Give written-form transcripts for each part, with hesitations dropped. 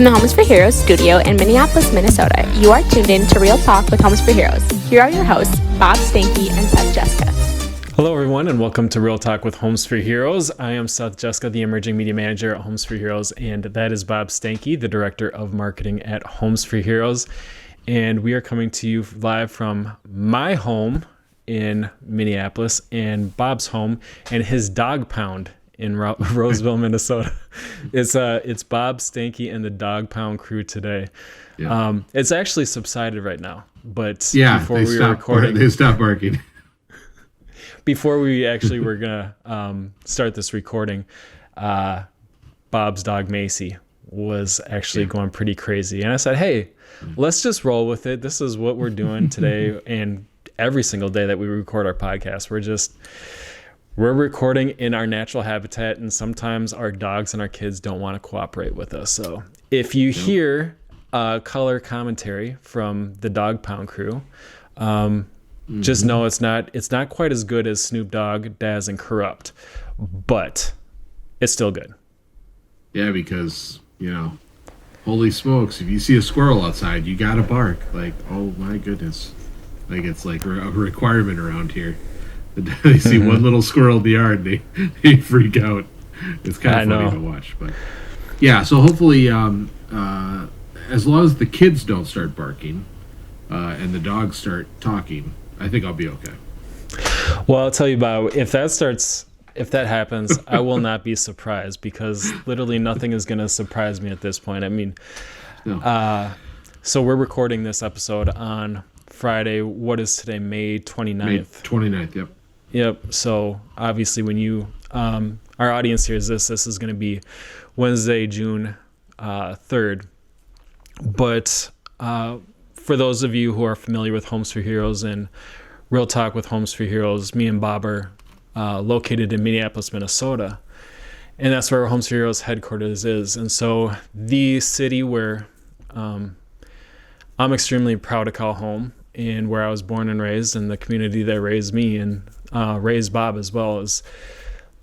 From the Homes for Heroes studio in Minneapolis, Minnesota, you are tuned in to Real Talk with Homes for Heroes. Here are your hosts, Bob Stanky and Seth Jessica. Hello, everyone, and welcome to Real Talk with Homes for Heroes. I am Seth Jessica, the Emerging Media Manager at Homes for Heroes, and that is Bob Stanky, the Director of Marketing at Homes for Heroes. And we are coming to you live from my home in Minneapolis and Bob's home and his dog pound in Roseville, Minnesota. It's Bob Stanky and the dog pound crew today. Yeah. It's actually subsided right now, but before we were recording, they stopped barking. Before we actually were gonna start this recording, Bob's dog Macy was actually going pretty crazy, and I said, "Hey, let's just roll with it. This is what we're doing today, and every single day that we record our podcast, we're recording in our natural habitat, and sometimes our dogs and our kids don't want to cooperate with us. So if you hear color commentary from the dog pound crew, just know it's not quite as good as Snoop Dogg, Daz, and Corrupt, but it's still good." Yeah, because, holy smokes, if you see a squirrel outside, you gotta bark. Like, oh my goodness. Like, it's like a requirement around here. They see one little squirrel in the yard, they freak out. It's kind of funny to watch. But yeah, so hopefully, as long as the kids don't start barking and the dogs start talking, I think I'll be okay. Well, I'll tell you, Bob, if that happens, I will not be surprised, because literally nothing is going to surprise me at this point. I mean, so we're recording this episode on Friday. What is today? May 29th. May 29th, yep. Yep. So obviously when our audience hears this is going to be Wednesday, June 3rd. But for those of you who are familiar with Homes for Heroes and Real Talk with Homes for Heroes, me and Bob are located in Minneapolis, Minnesota. And that's where our Homes for Heroes headquarters is. And so the city where I'm extremely proud to call home, and where I was born and raised, and the community that raised me and raised Bob as well, is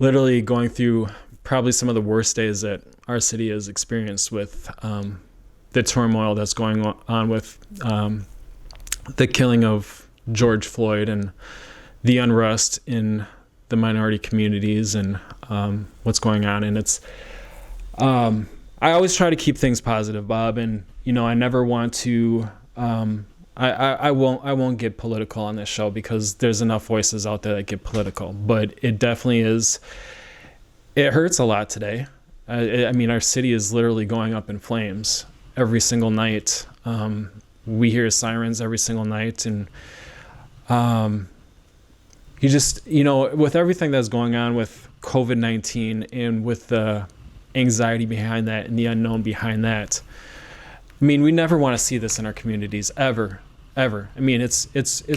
literally going through probably some of the worst days that our city has experienced with the turmoil that's going on with the killing of George Floyd and the unrest in the minority communities and what's going on. And it's I always try to keep things positive, Bob, and I never want to I won't get political on this show, because there's enough voices out there that get political, but it definitely it hurts a lot today. I mean, our city is literally going up in flames every single night. We hear sirens every single night, and you just, with everything that's going on with COVID-19 and with the anxiety behind that and the unknown behind that, I mean, we never want to see this in our communities, ever. I mean, it's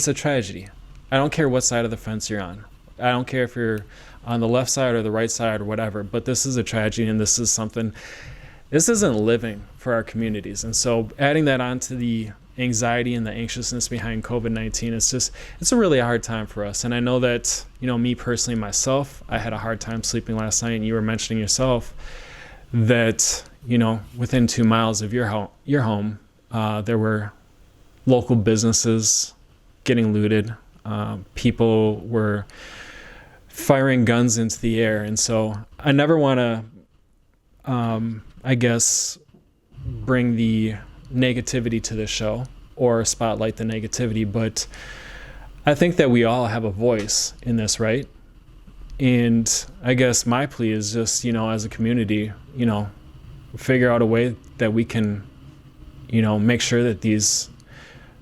a tragedy. I don't care what side of the fence you're on. I don't care if you're on the left side or the right side or whatever, but this is a tragedy, and this isn't living for our communities. And so adding that on to the anxiety and the anxiousness behind COVID-19, it's a really hard time for us. And I know that, me personally, myself, I had a hard time sleeping last night, and you were mentioning yourself that, within 2 miles of your home, there were local businesses getting looted. People were firing guns into the air. And so I never want to, I guess, bring the negativity to the show or spotlight the negativity, but I think that we all have a voice in this, right? And I guess my plea is just, as a community, figure out a way that we can, make sure that these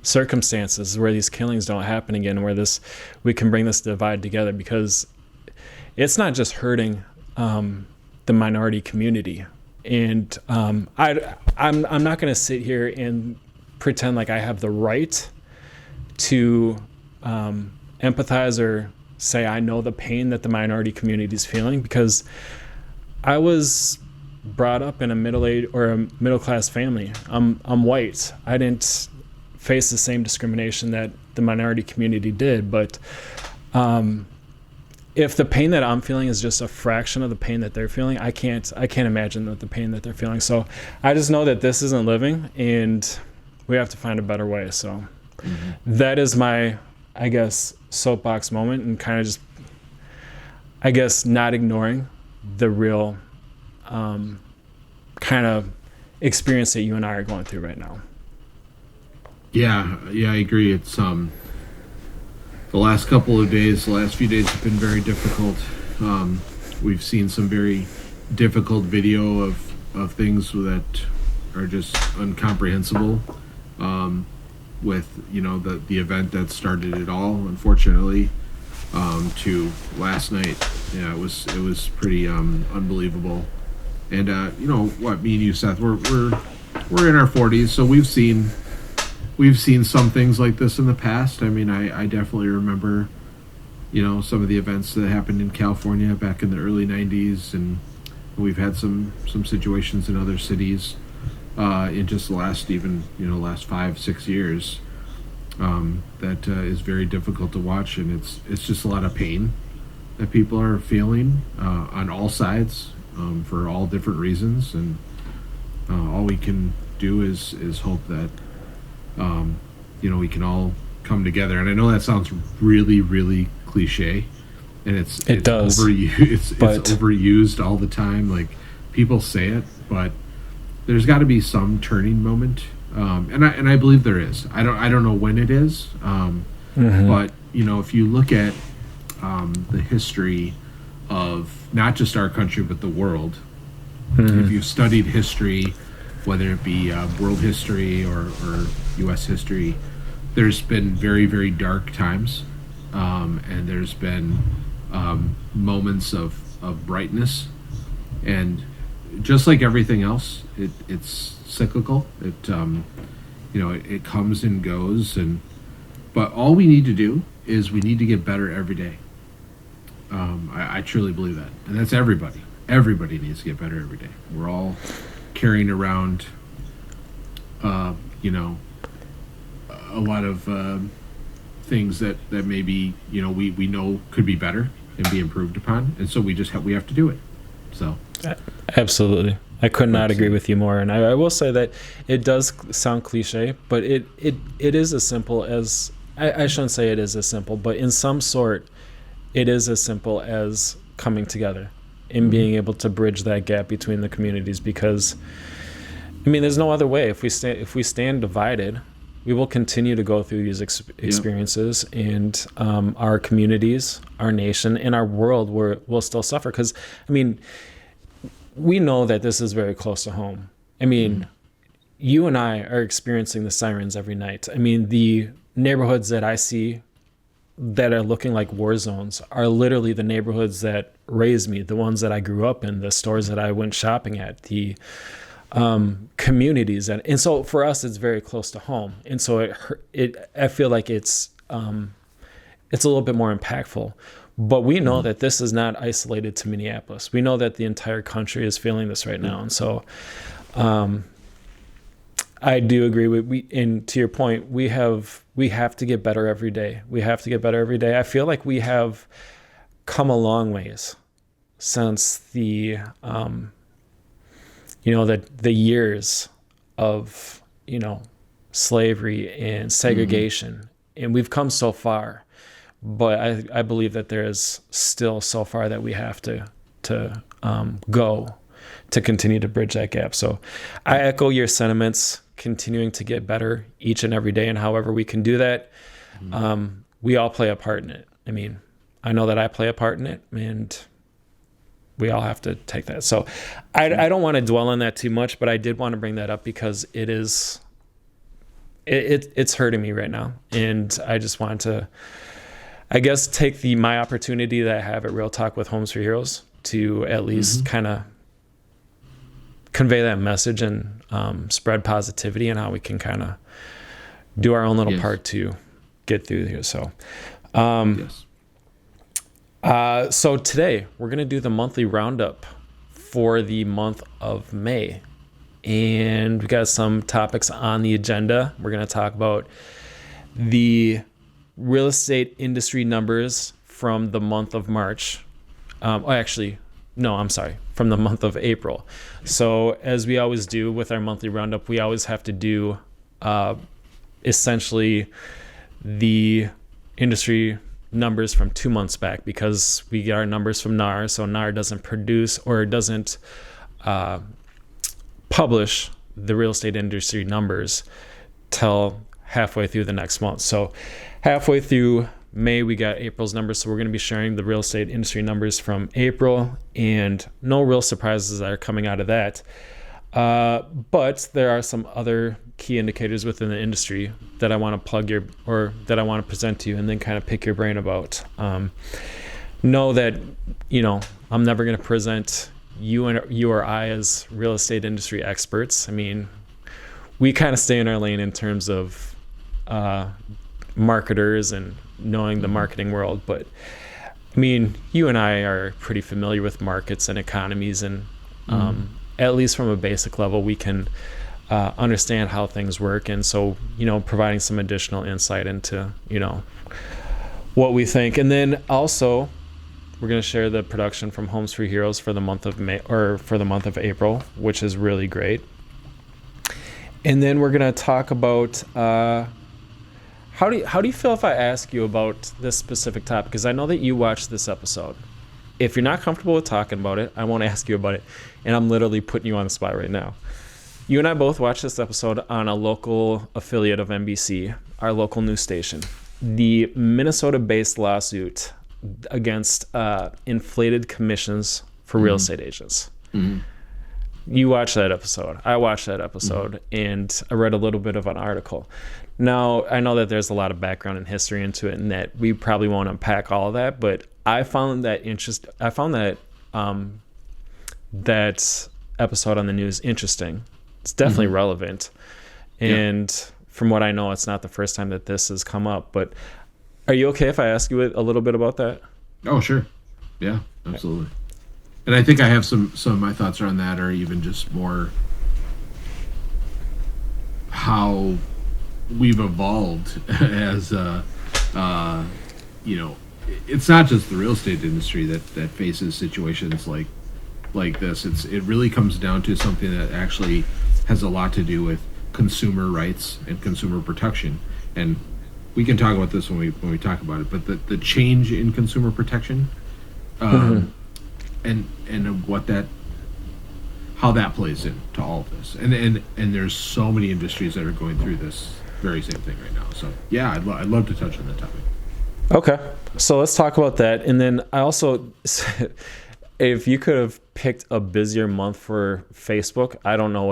circumstances where these killings don't happen again, where we can bring this divide together, because it's not just hurting the minority community. And I'm not going to sit here and pretend like I have the right to empathize or say I know the pain that the minority community is feeling, because I was brought up in a middle-class family. I'm white. I didn't face the same discrimination that the minority community did, but if the pain that I'm feeling is just a fraction of the pain that they're feeling, I can't imagine the pain that they're feeling. So I just know that this isn't living, and we have to find a better way. So that is my, I guess, soapbox moment, and kind of just, I guess, not ignoring the real kind of experience that you and I are going through right now. Yeah, I agree. It's the last couple of days, the last few days have been very difficult. We've seen some very difficult video of things that are just incomprehensible. With the event that started it all, unfortunately, to last night. Yeah, it was pretty unbelievable. And what, me and you, Seth, we're in our 40s, so we've seen some things like this in the past. I mean, I definitely remember, some of the events that happened in California back in the early 90s, and we've had some situations in other cities in just the last 5-6 years that is very difficult to watch, and it's just a lot of pain that people are feeling on all sides for all different reasons, and all we can do is hope that we can all come together. And I know that sounds really, really cliche, and it does. It's overused all the time. Like, people say it, but there's got to be some turning moment, and I believe there is. I don't know when it is, but if you look at the history of not just our country but the world, if you've studied history, whether it be world history or U.S. history, there's been very, very dark times, and there's been moments of brightness, and just like everything else, it's cyclical. It comes and goes, but all we need to do is we need to get better every day. I truly believe that, and that's everybody. Everybody needs to get better every day. We're all carrying around, a lot of things that maybe we know could be better and be improved upon, and so we have to do it. So. Absolutely. I could not agree with you more. And I will say that it does sound cliche, but it is as simple as, I shouldn't say it is as simple, but in some sort, it is as simple as coming together and being able to bridge that gap between the communities. Because, I mean, there's no other way. If we stand divided, we will continue to go through these experiences, and our communities, our nation, and our world will still suffer. Because, I mean, we know that this is very close to home. I mean, you and I are experiencing the sirens every night. I mean, the neighborhoods that I see that are looking like war zones are literally the neighborhoods that raised me, the ones that I grew up in, the stores that I went shopping at, the communities. And so for us, it's very close to home. And so I feel like it's a little bit more impactful. But we know that this is not isolated to Minneapolis. We know that the entire country is feeling this right now. And so I do agree and to your point, we have to get better every day. We have to get better every day. I feel like we have come a long ways since the years of, slavery and segregation. And we've come so far. But I believe that there is still so far that we have to go to continue to bridge that gap. So I echo your sentiments, continuing to get better each and every day, and however we can do that, we all play a part in it. I mean, I know that I play a part in it, and we all have to take that. So I don't want to dwell on that too much, but I did want to bring that up because it's hurting me right now, and I just wanted to, I guess, take my opportunity that I have at Real Talk with Homes for Heroes to at least kind of convey that message and spread positivity, and how we can kind of do our own little part to get through here. So, so today we're going to do the monthly roundup for the month of May, and we got some topics on the agenda. We're going to talk about the real estate industry numbers from the month of March. From the month of April. So as we always do with our monthly roundup, we always have to do essentially the industry numbers from 2 months back, because we get our numbers from NAR. So NAR doesn't produce or doesn't publish the real estate industry numbers till halfway through the next month. So halfway through May, we got April's numbers. So we're going to be sharing the real estate industry numbers from April, and no real surprises that are coming out of that. But there are some other key indicators within the industry that I want to that I want to present to you, and then kind of pick your brain about. Know that, I'm never going to present you or I as real estate industry experts. I mean, we kind of stay in our lane in terms of marketers and knowing the marketing world, but I mean, you and I are pretty familiar with markets and economies, and at least from a basic level, we can understand how things work. And so, providing some additional insight into, what we think. And then also, we're going to share the production from Homes for Heroes for the month of May, or for the month of April, which is really great. And then we're going to talk about how do you feel if I ask you about this specific topic? Because I know that you watched this episode. If you're not comfortable with talking about it, I won't ask you about it. And I'm literally putting you on the spot right now. You and I both watched this episode on a local affiliate of NBC, our local news station. The Minnesota-based lawsuit against inflated commissions for real estate agents. Mm-hmm. You watched that episode. I watched that episode, and I read a little bit of an article. Now, I know that there's a lot of background and history into it, and that we probably won't unpack all of that, but I found that that episode on the news interesting. It's definitely relevant. And from what I know, it's not the first time that this has come up. But are you okay if I ask you a little bit about that? Oh, sure. Yeah, absolutely. Okay. And I think I have some of my thoughts around that, or even just more how we've evolved as it's not just the real estate industry that faces situations like this. It really comes down to something that actually has a lot to do with consumer rights and consumer protection. And we can talk about this when we talk about it, but the change in consumer protection, and how that plays into all of this. And there's so many industries that are going through this very same thing right now. So yeah, I'd love to touch on that topic. Okay, so let's talk about that. And then I also, if you could have picked a busier month for Facebook, I don't know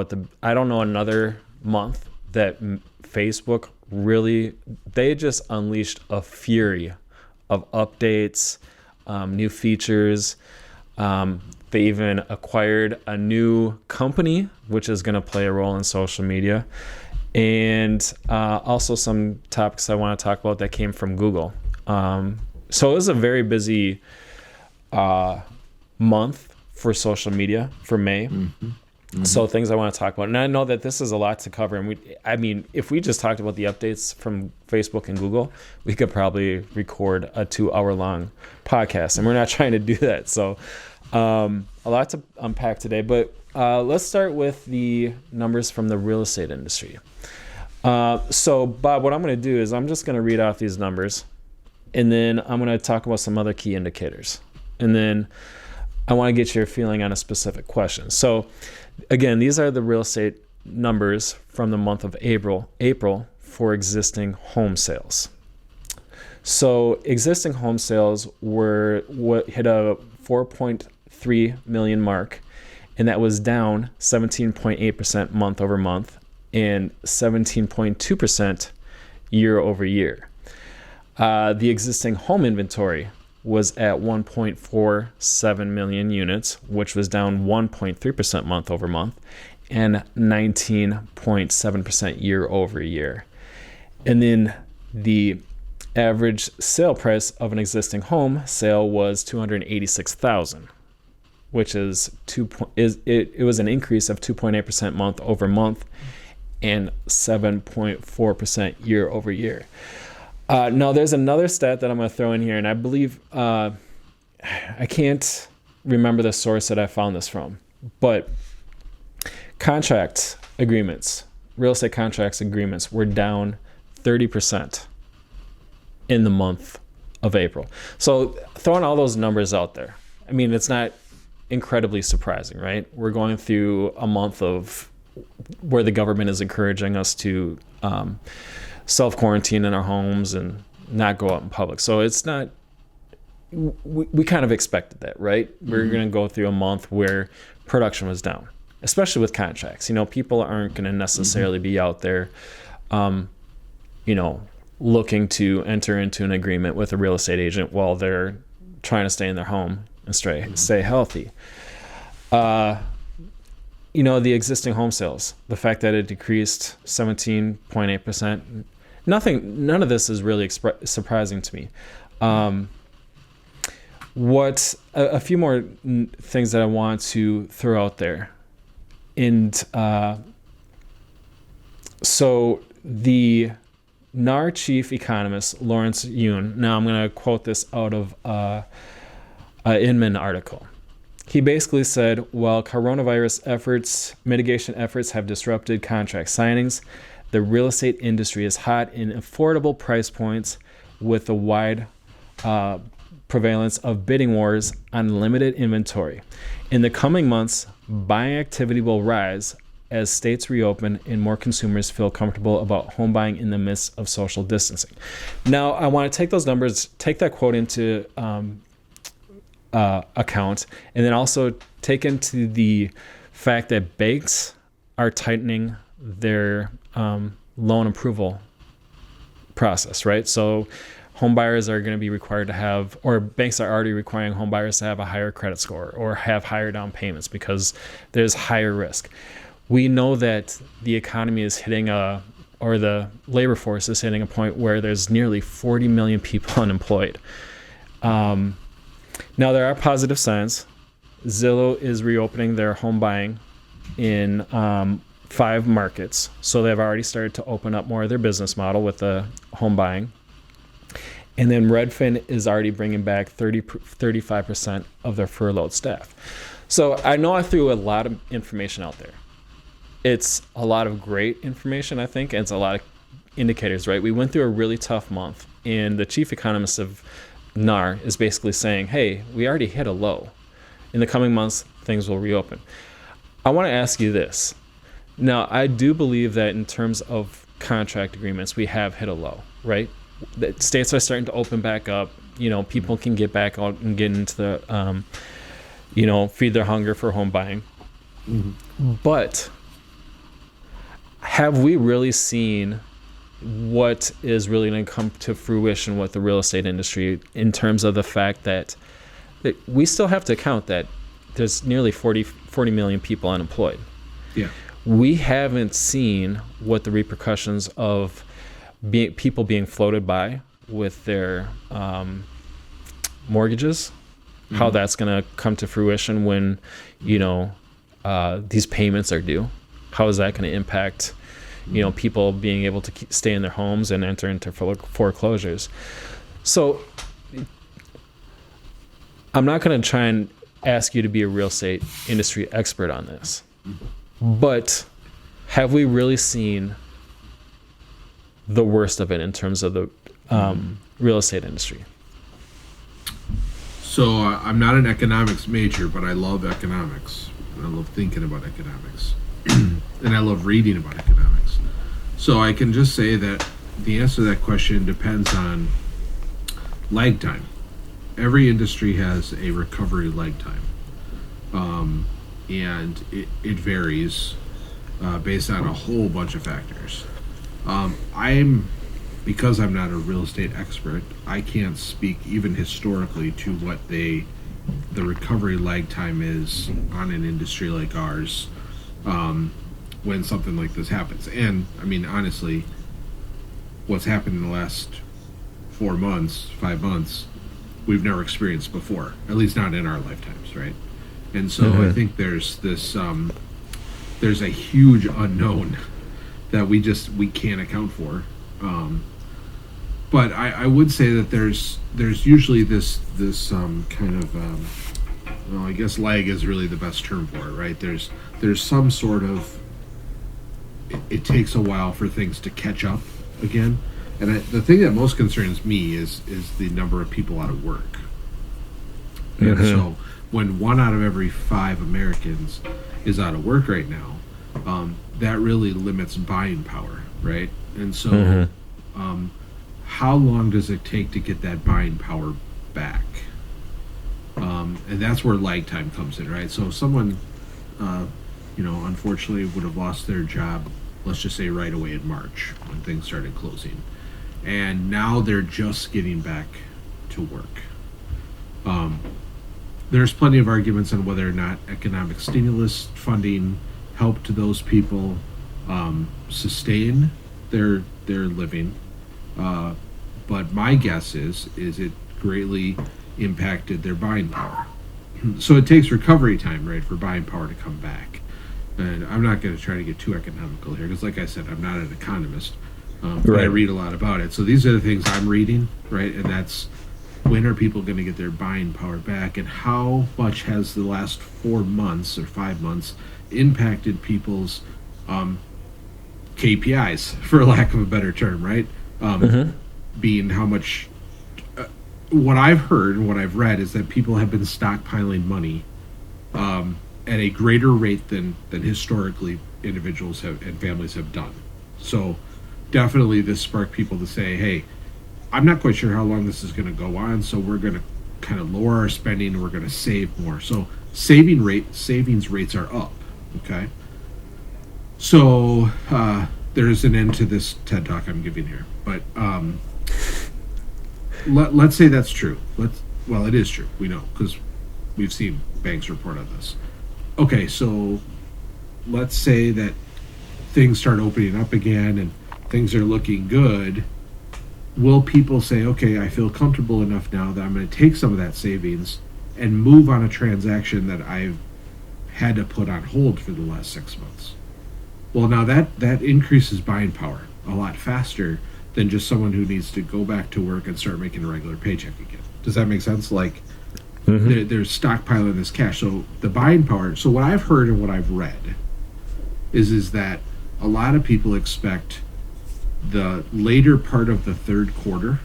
another month that Facebook really, they just unleashed a fury of updates, new features. They even acquired a new company, which is going to play a role in social media. And also some topics I want to talk about that came from Google. So it was a very busy month for social media for May. So things I want to talk about. And I know that this is a lot to cover. And if we just talked about the updates from Facebook and Google, we could probably record a 2-hour long podcast. And we're not trying to do that. So a lot to unpack today. But let's start with the numbers from the real estate industry. So Bob, what I'm going to do is I'm just going to read off these numbers. And then I'm going to talk about some other key indicators. And then I want to get your feeling on a specific question. So again, these are the real estate numbers from the month of April for existing home sales. So existing home sales hit a 4.3 million mark, and that was down 17.8% month over month and 17.2% year over year. The existing home inventory was at 1.47 million units, which was down 1.3% month over month and 19.7% year over year. And then the average sale price of an existing home sale was $286,000, which is it was an increase of 2.8% month over month and 7.4% year over year. No, there's another stat that I'm going to throw in here, and I believe I can't remember the source that I found this from, but contract agreements, real estate contracts agreements were down 30% in the month of April. So throwing all those numbers out there, I mean, it's not incredibly surprising, right? We're going through a month of where the government is encouraging us to self-quarantine in our homes and not go out in public. So it's not, we kind of expected that, right? We're going to go through a month where production was down, especially with contracts. People aren't going to necessarily be out there, looking to enter into an agreement with a real estate agent while they're trying to stay in their home and stay healthy. The existing home sales, the fact that it decreased 17.8%, none of this is really surprising to me. What a few more things that I want to throw out there. And so the NAR chief economist, Lawrence Yoon, now I'm going to quote this out of an Inman article. He basically said, while coronavirus mitigation efforts have disrupted contract signings, the real estate industry is hot in affordable price points with a wide prevalence of bidding wars on limited inventory. In the coming months, buying activity will rise as states reopen and more consumers feel comfortable about home buying in the midst of social distancing. Now, I want to take those numbers, take that quote into account, and then also take into the fact that banks are tightening their loan approval process, right? So home buyers are going to be required to have, or banks are already requiring home buyers to have a higher credit score or have higher down payments because there's higher risk. We know that the economy is hitting or the labor force is hitting a point where there's nearly 40 million people unemployed. Now, there are positive signs. Zillow is reopening their home buying in 5 markets. So they've already started to open up more of their business model with the home buying. And then Redfin is already bringing back 35% of their furloughed staff. So I know I threw a lot of information out there. It's a lot of great information, I think, and it's a lot of indicators, right? We went through a really tough month, and the chief economist of NAR is basically saying, hey, we already hit a low. In the coming months, things will reopen. I want to ask you this. Now, I do believe that in terms of contract agreements, we have hit a low, right? That states are starting to open back up. People can get back out and get into the, feed their hunger for home buying. Mm-hmm. But have we really seen what is really going to come to fruition with the real estate industry in terms of the fact that we still have to account that there's nearly 40 million people unemployed? Yeah. We haven't seen what the repercussions of people being floated by with their mortgages, how that's going to come to fruition when, these payments are due. How is that going to impact, people being able to stay in their homes and enter into foreclosures? So I'm not going to try and ask you to be a real estate industry expert on this, but have we really seen the worst of it in terms of the real estate industry? So I'm not an economics major, but I love economics. I love thinking about economics. And I love reading about economics. So I can just say that the answer to that question depends on lag time. Every industry has a recovery lag time. And it varies based on a whole bunch of factors. Because I'm not a real estate expert, I can't speak even historically to what the recovery lag time is on an industry like ours when something like this happens. And I mean, honestly, what's happened in the last 5 months, we've never experienced before, at least not in our lifetimes, right? And so I think there's this there's a huge unknown that we can't account for. but I would say that there's usually this kind of well, I guess lag is really the best term for it, right? There's some sort of it takes a while for things to catch up again, and the thing that most concerns me is the number of people out of work. And so when 1 out of every 5 Americans is out of work right now, that really limits buying power, right? And so how long does it take to get that buying power back? And that's where lag time comes in, right? So if someone, unfortunately would have lost their job, let's just say right away in March when things started closing, and now they're just getting back to work. There's plenty of arguments on whether or not economic stimulus funding helped those people sustain their living. But my guess is it greatly impacted their buying power. So it takes recovery time, right, for buying power to come back. And I'm not going to try to get too economical here because, like I said, I'm not an economist, but I read a lot about it. So these are the things I'm reading, right? And that's when are people going to get their buying power back, and how much has the last 4 months or 5 months impacted people's KPIs, for lack of a better term, right? Being how much. What I've heard and what I've read is that people have been stockpiling money at a greater rate than historically individuals have and families have done. So definitely this sparked people to say, hey, I'm not quite sure how long this is going to go on, so we're going to kind of lower our spending and we're going to save more. So savings rates are up, okay? So there's an end to this TED Talk I'm giving here. But let's say that's true. Well, it is true. We know because we've seen banks report on this. Okay, so let's say that things start opening up again and things are looking good. Will people say, okay, I feel comfortable enough now that I'm going to take some of that savings and move on a transaction that I've had to put on hold for the last 6 months? Well, now that increases buying power a lot faster than just someone who needs to go back to work and start making a regular paycheck again. Does that make sense? Like, they're stockpiling this cash. So the buying power, so what I've heard and what I've read is that a lot of people expect the later part of the third quarter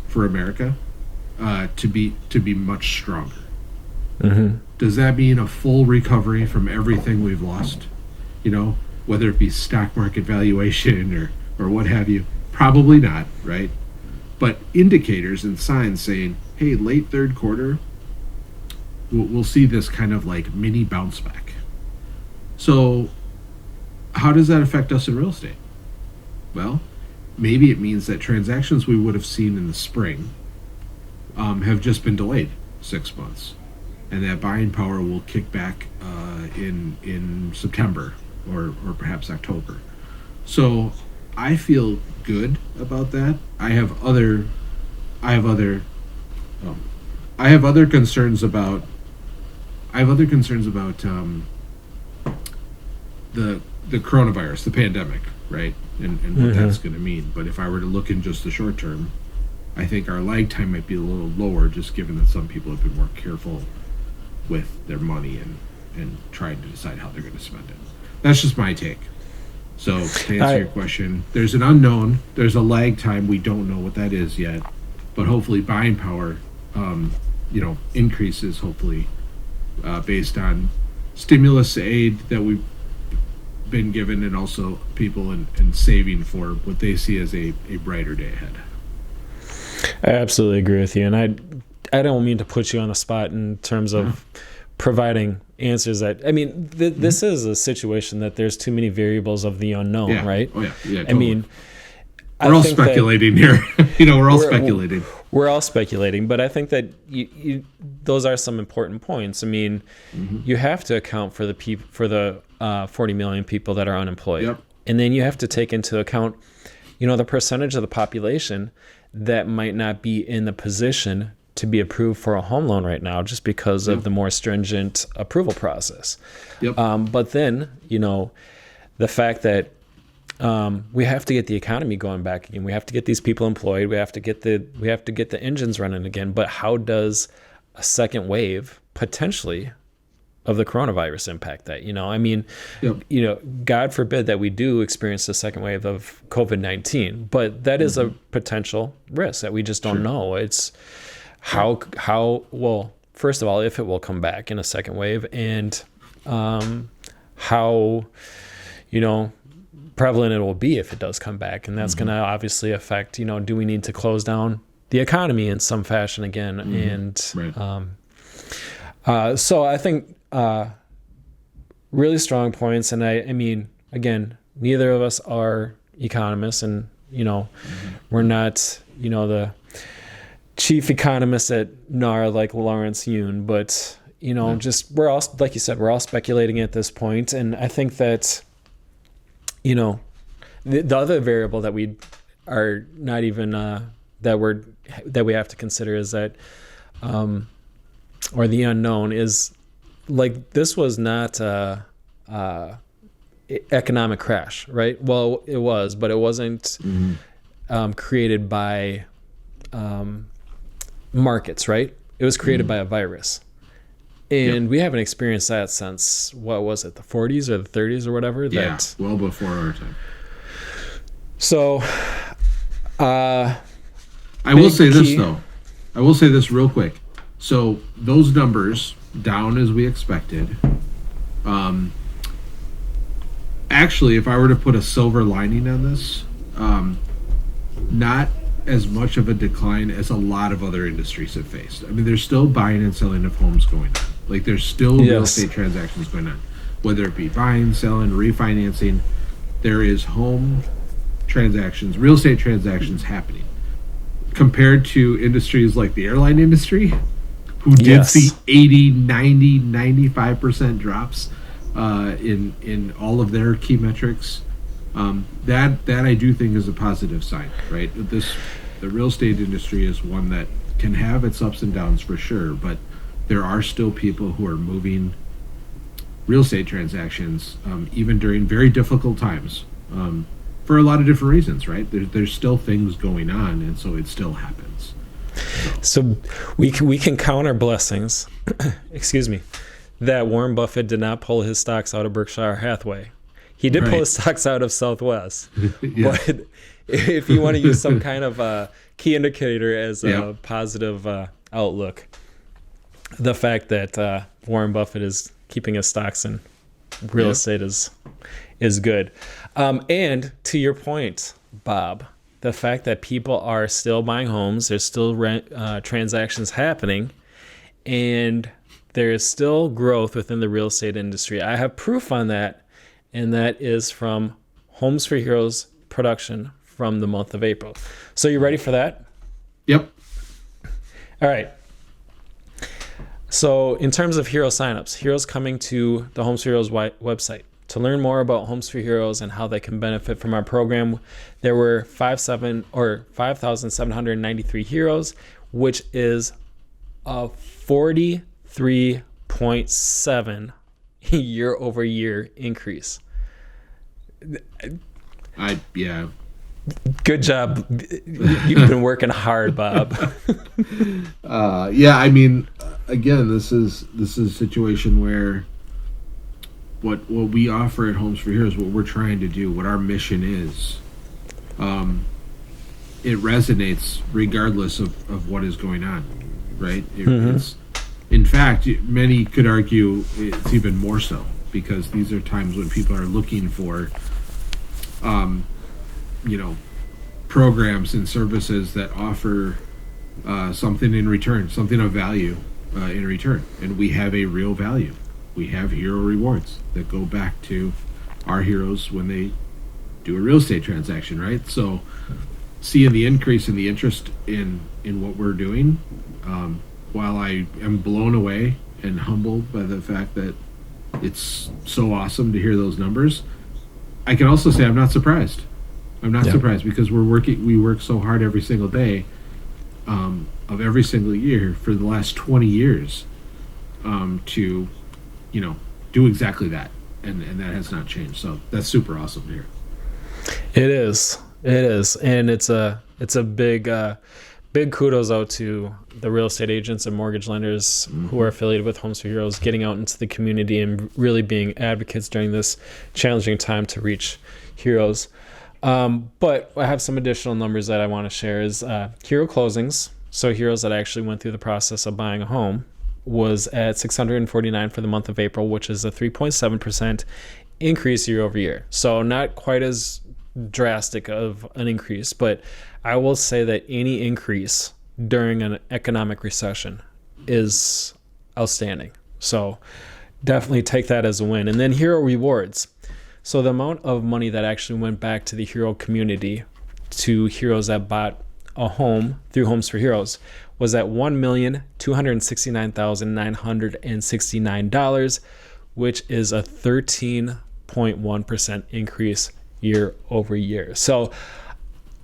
for America to be much stronger. Does that mean a full recovery from everything we've lost? Whether it be stock market valuation or what have you? Probably not, right? But indicators and signs saying, hey, late third quarter, we'll see this kind of like mini bounce back. So how does that affect us in real estate? Well, maybe it means that transactions we would have seen in the spring have just been delayed 6 months, and that buying power will kick back in September or perhaps October. So I feel good about that. I have other concerns about the coronavirus, the pandemic, right? And what that's going to mean. But if I were to look in just the short term, I think our lag time might be a little lower, just given that some people have been more careful with their money and trying to decide how they're going to spend it. That's just my take. So to answer your question, there's an unknown. There's a lag time. We don't know what that is yet. But hopefully buying power, increases, hopefully, based on stimulus aid that we've been given, and also people and saving for what they see as a brighter day ahead. I absolutely agree with you, and I don't mean to put you on the spot in terms of providing answers that, this is a situation that there's too many variables of the unknown, right? Oh yeah, totally. I mean, we're all speculating here. We're all speculating. We're all speculating, but I think that those are some important points. I mean, you have to account for the 40 million people that are unemployed, and then you have to take into account, the percentage of the population that might not be in the position to be approved for a home loan right now, just because of the more stringent approval process. But then, the fact that we have to get the economy going back again. We have to get these people employed. We have to get the engines running again. But how does a second wave potentially of the coronavirus impact that? I mean, God forbid that we do experience a second wave of COVID-19, but that is a potential risk that we just don't know. It's how well, first of all, if it will come back in a second wave, and how prevalent it will be if it does come back. And that's going to obviously affect, do we need to close down the economy in some fashion again? And so I think really strong points. And I mean, again, neither of us are economists, and we're not the chief economist at NAR like Lawrence Yoon, but just we're all, like you said, we're all speculating at this point. And I think that the other variable that we are not even that we have to consider is that or the unknown is, like, this was not a economic crash, right? Well, it was, but it wasn't created by markets, right? It was created by a virus. And we haven't experienced that since, what was it, the 40s or the 30s or whatever? Yeah, well before our time. So, I will say this, though. I will say this real quick. So, those numbers, down as we expected. Actually, if I were to put a silver lining on this, not as much of a decline as a lot of other industries have faced. I mean, there's still buying and selling of homes going on. Like, there's still real estate transactions going on. Whether it be buying, selling, refinancing, there is home transactions, real estate transactions happening. Compared to industries like the airline industry, who did see 80, 90, 95% drops in all of their key metrics. That I do think is a positive sign, right? The real estate industry is one that can have its ups and downs for sure, but there are still people who are moving real estate transactions even during very difficult times for a lot of different reasons, right? There's still things going on, and so it still happens. So we can count our blessings, excuse me, that Warren Buffett did not pull his stocks out of Berkshire Hathaway. He did pull his stocks out of Southwest. But if you want to use some kind of a key indicator as a positive outlook, the fact that Warren Buffett is keeping his stocks in real estate is good. And to your point, Bob, the fact that people are still buying homes, there's still transactions happening, and there is still growth within the real estate industry. I have proof on that, and that is from Homes for Heroes production from the month of April. So you ready for that? Yep. All right. So in terms of hero signups, heroes coming to the Homes for Heroes website. To learn more about Homes for Heroes and how they can benefit from our program, there were 5,793 heroes, which is a 43.7 year-over-year increase. Good job. You've been working hard, Bob. I mean, again, this is a situation where what we offer at Homes for Heroes, what we're trying to do, what our mission is, it resonates regardless of what is going on, right? It's, in fact, many could argue it's even more so, because these are times when people are looking for programs and services that offer something in return, something of value in return. And we have a real value. We have hero rewards that go back to our heroes when they do a real estate transaction, right? So seeing the increase in the interest in what we're doing, while I am blown away and humbled by the fact that it's so awesome to hear those numbers, I can also say I'm not surprised. I'm not surprised, because we work so hard every single day of every single year for the last 20 years to do exactly that, and that has not changed. So that's super awesome to hear. It is. It is. And it's a big kudos out to the real estate agents and mortgage lenders who are affiliated with Homes for Heroes, getting out into the community and really being advocates during this challenging time to reach heroes. But I have some additional numbers that I want to share is hero closings. So heroes that actually went through the process of buying a home was at 649 for the month of April, which is a 3.7% increase year over year. So not quite as drastic of an increase, but I will say that any increase during an economic recession is outstanding. So definitely take that as a win. And then hero rewards. So the amount of money that actually went back to the hero community, to heroes that bought a home through Homes for Heroes, was at $1,269,969, which is a 13.1% increase year over year. So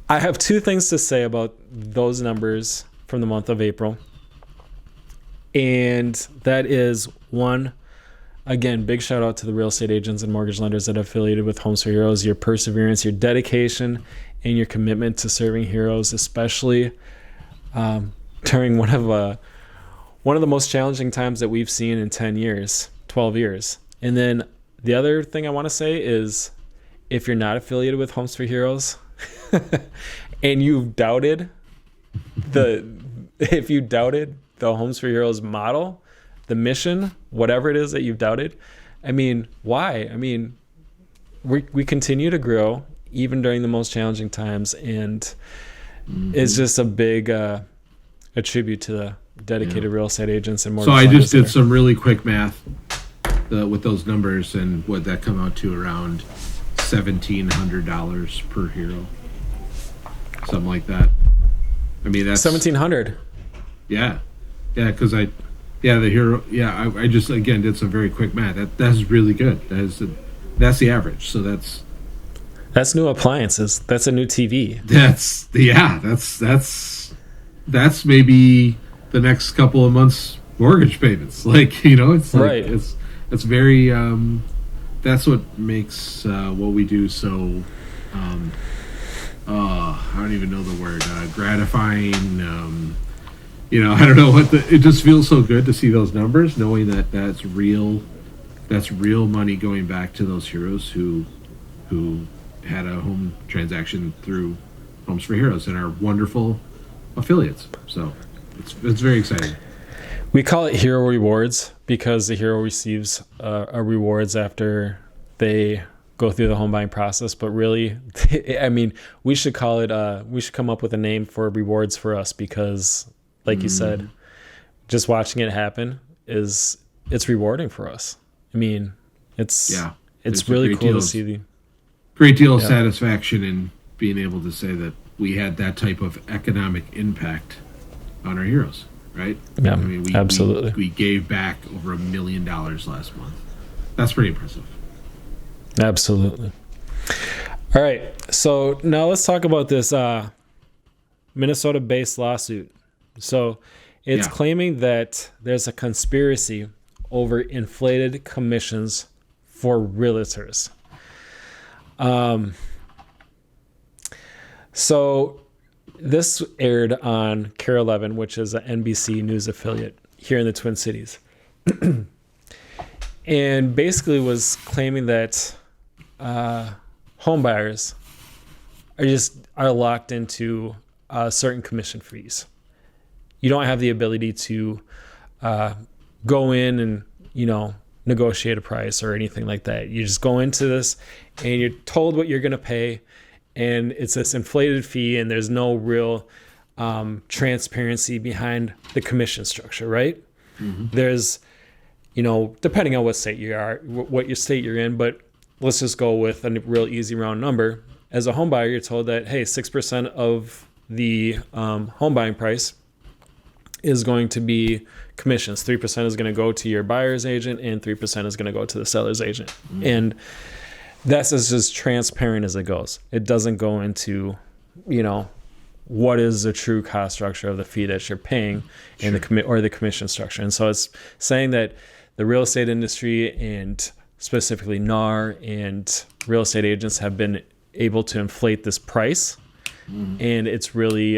I have two things to say about those numbers from the month of April. And that is, one, again, big shout out to the real estate agents and mortgage lenders that are affiliated with Homes for Heroes. Your perseverance, your dedication, and your commitment to serving heroes, especially during one of the most challenging times that we've seen in 10 years, 12 years. And then the other thing I want to say is, if you're not affiliated with Homes for Heroes and you've doubted the Homes for Heroes model, the mission, whatever it is that you've doubted, I mean, why? I mean, we continue to grow even during the most challenging times, and it's just a big a tribute to the dedicated real estate agents and mortgage So I lenders just did some really quick math with those numbers, and what that come out to around $1,700 per hero, something like that. I mean, that's $1,700. Yeah, because the hero. Yeah, I just again did some very quick math. That's really good. That's the average. So that's new appliances. That's a new TV. That's maybe the next couple of months' mortgage payments. It's like, right. It's very. That's what makes what we do so. I don't even know the word. Gratifying. I don't know what it just feels so good to see those numbers, knowing that that's real money going back to those heroes who had a home transaction through Homes for Heroes and our wonderful affiliates. So it's very exciting. We call it hero rewards because the hero receives a rewards after they go through the home buying process. But really, I mean, we should call it. We should come up with a name for rewards for us because, like you said, just watching it happen it's rewarding for us. I mean, it's really cool to see the great deal of satisfaction in being able to say that we had that type of economic impact on our heroes. Right? Yeah, I mean, absolutely. We gave back over $1 million last month. That's pretty impressive. Absolutely. All right. So now let's talk about this Minnesota-based lawsuit. So it's claiming that there's a conspiracy over inflated commissions for realtors. So this aired on KARE 11, which is an NBC News affiliate here in the Twin Cities. And basically was claiming that home buyers are locked into certain commission fees. You don't have the ability to go in and, negotiate a price or anything like that. You just go into this and you're told what you're going to pay. And it's this inflated fee, and there's no real transparency behind the commission structure, right? Mm-hmm. There's, depending on what state you are, what your state you're in, but let's just go with a real easy round number. As a home buyer, you're told that, hey, 6% of the home buying price is going to be commissions. 3% is going to go to your buyer's agent, and 3% is going to go to the seller's agent. Mm-hmm. And that's as transparent as it goes. It doesn't go into, what is the true cost structure of the fee that you're paying and the commission structure. And so it's saying that the real estate industry and specifically NAR and real estate agents have been able to inflate this price, and it's really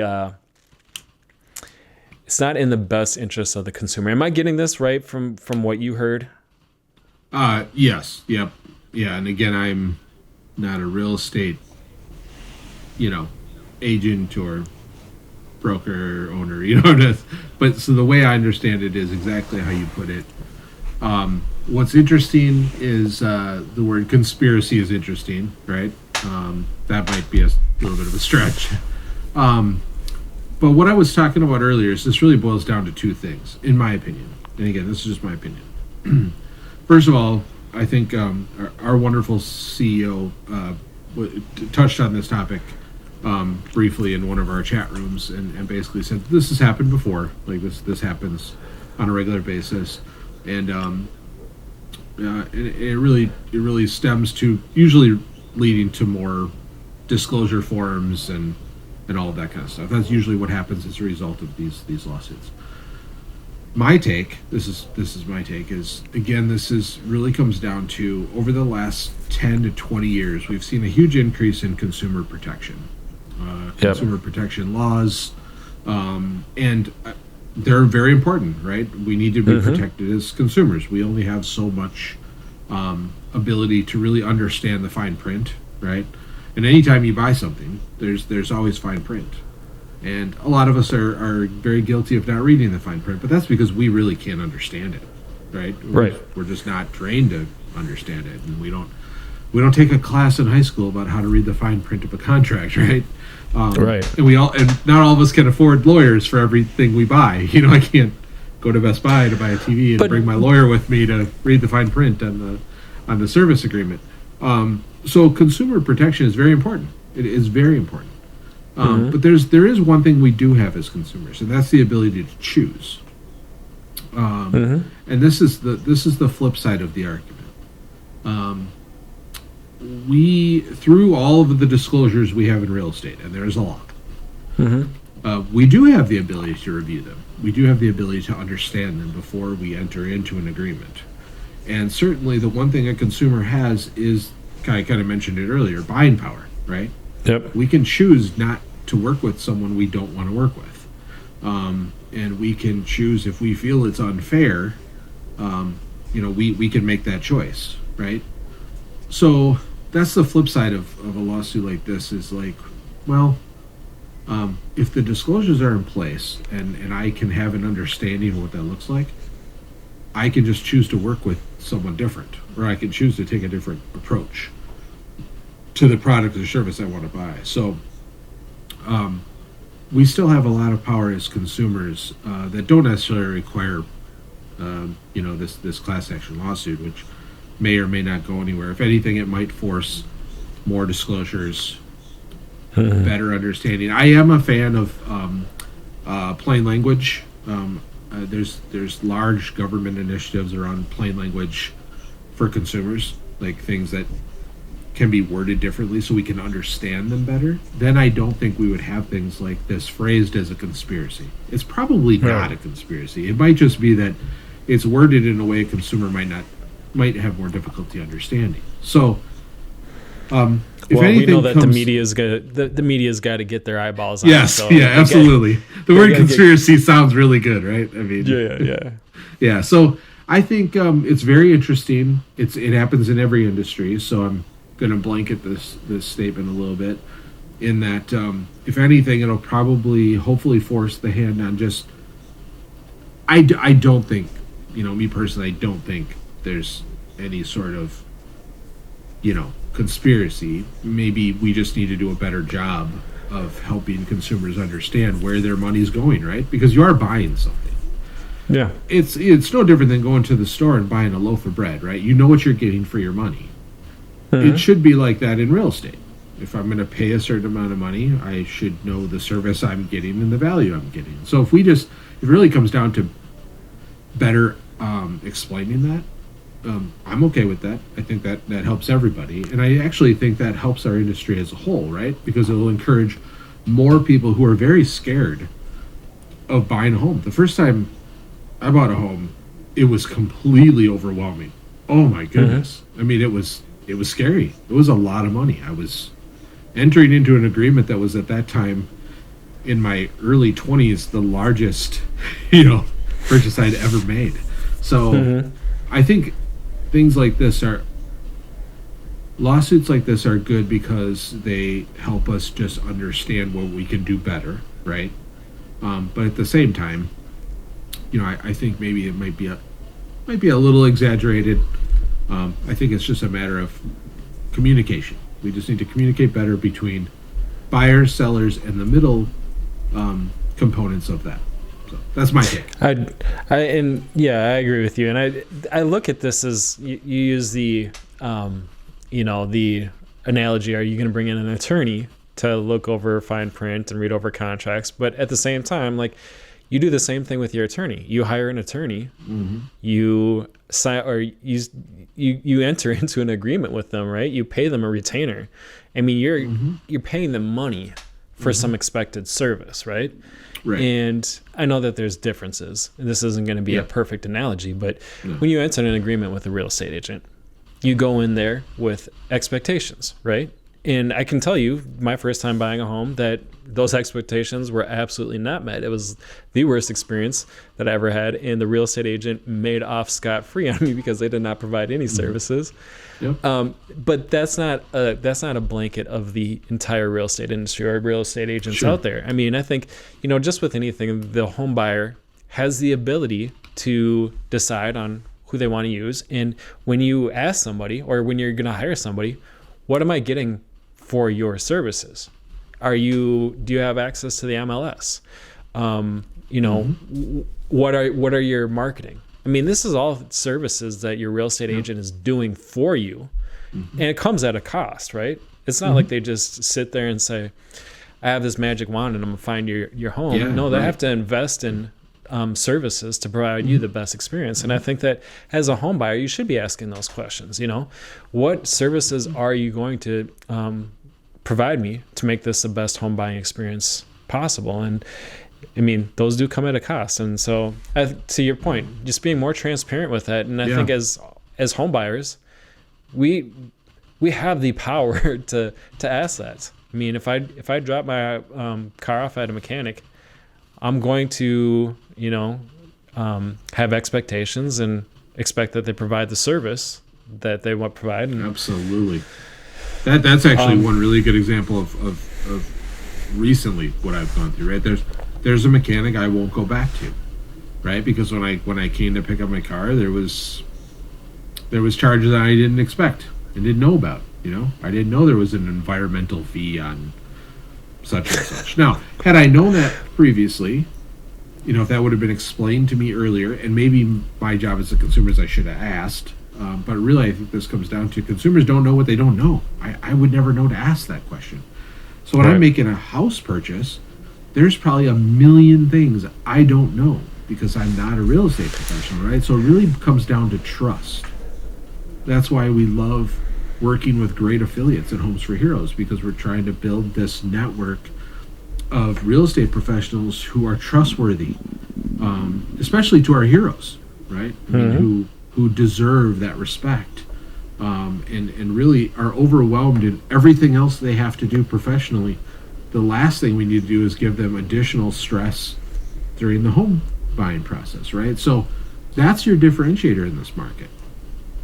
it's not in the best interest of the consumer. Am I getting this right from what you heard? Yes. Yep. Yeah. And again, I'm not a real estate, agent or broker owner, but so the way I understand it is exactly how you put it. What's interesting is the word conspiracy is interesting, right? That might be a little bit of a stretch. But what I was talking about earlier is this really boils down to two things, in my opinion. And again, this is just my opinion. First of all, I think our wonderful CEO touched on this topic briefly in one of our chat rooms and basically said this has happened before. Like this happens on a regular basis, and it really stems to usually leading to more disclosure forms and all of that kind of stuff. That's usually what happens as a result of these lawsuits. My take, this is my take, is again, really comes down to over the last 10 to 20 years, we've seen a huge increase in consumer protection, consumer protection laws, and they're very important, right? We need to be protected as consumers. We only have so much ability to really understand the fine print, right? And anytime you buy something, there's always fine print. And a lot of us are very guilty of not reading the fine print, but that's because we really can't understand it, right? We're just not trained to understand it, and we don't take a class in high school about how to read the fine print of a contract, right? And not all of us can afford lawyers for everything we buy. I can't go to Best Buy to buy a TV and bring my lawyer with me to read the fine print on the service agreement. So consumer protection is very important. It is very important. But there is one thing we do have as consumers, and that's the ability to choose. And this is the flip side of the argument. We, through all of the disclosures we have in real estate, and there's a lot, we do have the ability to review them. We do have the ability to understand them before we enter into an agreement. And certainly the one thing a consumer has is, I kind of mentioned it earlier, buying power, right? Yep. We can choose not to work with someone we don't want to work with. And we can choose if we feel it's unfair, we can make that choice, right? So that's the flip side of a lawsuit like this is like, well, if the disclosures are in place and I can have an understanding of what that looks like, I can just choose to work with someone different, or I can choose to take a different approach to the product or service I want to buy. So we still have a lot of power as consumers that don't necessarily require, this class action lawsuit, which may or may not go anywhere. If anything, it might force more disclosures, better understanding. I am a fan of plain language. There's large government initiatives around plain language for consumers, like things that can be worded differently so we can understand them better. Then I don't think we would have things like this phrased as a conspiracy. It's probably not a conspiracy. It might just be that it's worded in a way a consumer might have more difficulty understanding. So, if anything, we know that the media's got to get their eyeballs on. Yes, it, so absolutely. The word conspiracy sounds really good, right? I mean, yeah. So I think it's very interesting. It happens in every industry. So I'm going to blanket this statement a little bit in that if anything, it'll probably hopefully force the hand on just. I don't think, me personally, I don't think there's any sort of conspiracy. Maybe we just need to do a better job of helping consumers understand where their money's going, right? Because you are buying something. Yeah. It's no different than going to the store and buying a loaf of bread, right? You know what you're getting for your money. It should be like that in real estate. If I'm going to pay a certain amount of money, I should know the service I'm getting and the value I'm getting. So if it really comes down to better explaining that, I'm okay with that. I think that helps everybody. And I actually think that helps our industry as a whole, right? Because it will encourage more people who are very scared of buying a home. The first time I bought a home, it was completely overwhelming. Oh my goodness. I mean, it was scary. It was a lot of money. I was entering into an agreement that was at that time in my early 20s the largest purchase I'd ever made. So I think things like this lawsuits like this are good because they help us just understand what we can do better, right? But at the same time, I think maybe it might be a little exaggerated. I think it's just a matter of communication. We just need to communicate better between buyers, sellers, and the middle components of that. So that's my take. I agree with you. And I look at this as you use the the analogy. Are you going to bring in an attorney to look over fine print and read over contracts? But at the same time, like, you do the same thing with your attorney. You hire an attorney. You sign, or you enter into an agreement with them, right? You pay them a retainer. I mean, you're paying them money for some expected service, right? Right. And I know that there's differences, and this isn't going to be a perfect analogy, but when you enter an agreement with a real estate agent, you go in there with expectations, right? And I can tell you, my first time buying a home, that those expectations were absolutely not met. It was the worst experience that I ever had, and the real estate agent made off scot-free on me because they did not provide any services. Yep. But that's not a blanket of the entire real estate industry or real estate agents out there. I mean, I think, just with anything, the home buyer has the ability to decide on who they want to use. And when you ask somebody, or when you're going to hire somebody, what am I getting for your services? Do you have access to the MLS? What are your marketing? I mean, this is all services that your real estate agent is doing for you, and it comes at a cost, right? It's not like they just sit there and say, I have this magic wand and I'm gonna find your home. Yeah, no, they have to invest in services to provide you the best experience. And I think that as a home buyer, you should be asking those questions. What services are you going to provide me to make this the best home buying experience possible? And I mean, those do come at a cost. And so, to your point, just being more transparent with that. And I think as home buyers, we have the power to ask that. I mean, if I drop my car off at a mechanic, I'm going to have expectations and expect that they provide the service that they want to provide. And, absolutely. That's actually one really good example of recently what I've gone through. Right, there's a mechanic I won't go back to, right? Because when I came to pick up my car, there was charges that I didn't expect and didn't know about. I didn't know there was an environmental fee on such and such. Now, had I known that previously, if that would have been explained to me earlier, and maybe my job as a consumer is I should have asked. But really, I think this comes down to consumers don't know what they don't know. I would never know to ask that question. So when I'm making a house purchase, there's probably a million things I don't know because I'm not a real estate professional, right? So it really comes down to trust. That's why we love working with great affiliates at Homes for Heroes, because we're trying to build this network of real estate professionals who are trustworthy, especially to our heroes, right? I mean, who deserve that respect, and really are overwhelmed in everything else they have to do professionally. The last thing we need to do is give them additional stress during the home buying process, right? So that's your differentiator in this market.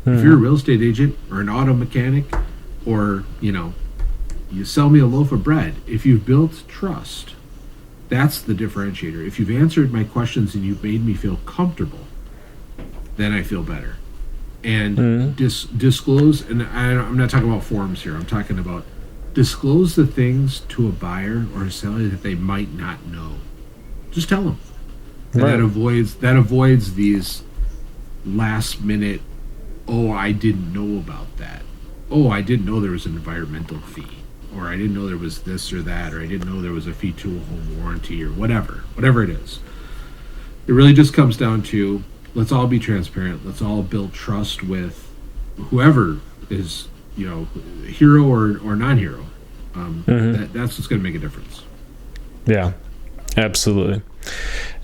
If you're a real estate agent or an auto mechanic, or you sell me a loaf of bread, if you've built trust, that's the differentiator. If you've answered my questions and you've made me feel comfortable, then I feel better. And disclose, and I'm not talking about forms here, I'm talking about disclose the things to a buyer or a seller that they might not know. Just tell them. And that avoids these last minute, oh, I didn't know about that. Oh, I didn't know there was an environmental fee, or I didn't know there was this or that, or I didn't know there was a fee to a home warranty, or whatever it is. It really just comes down to, let's all be transparent. Let's all build trust with whoever is, hero or non-hero. That's what's going to make a difference. Yeah, absolutely.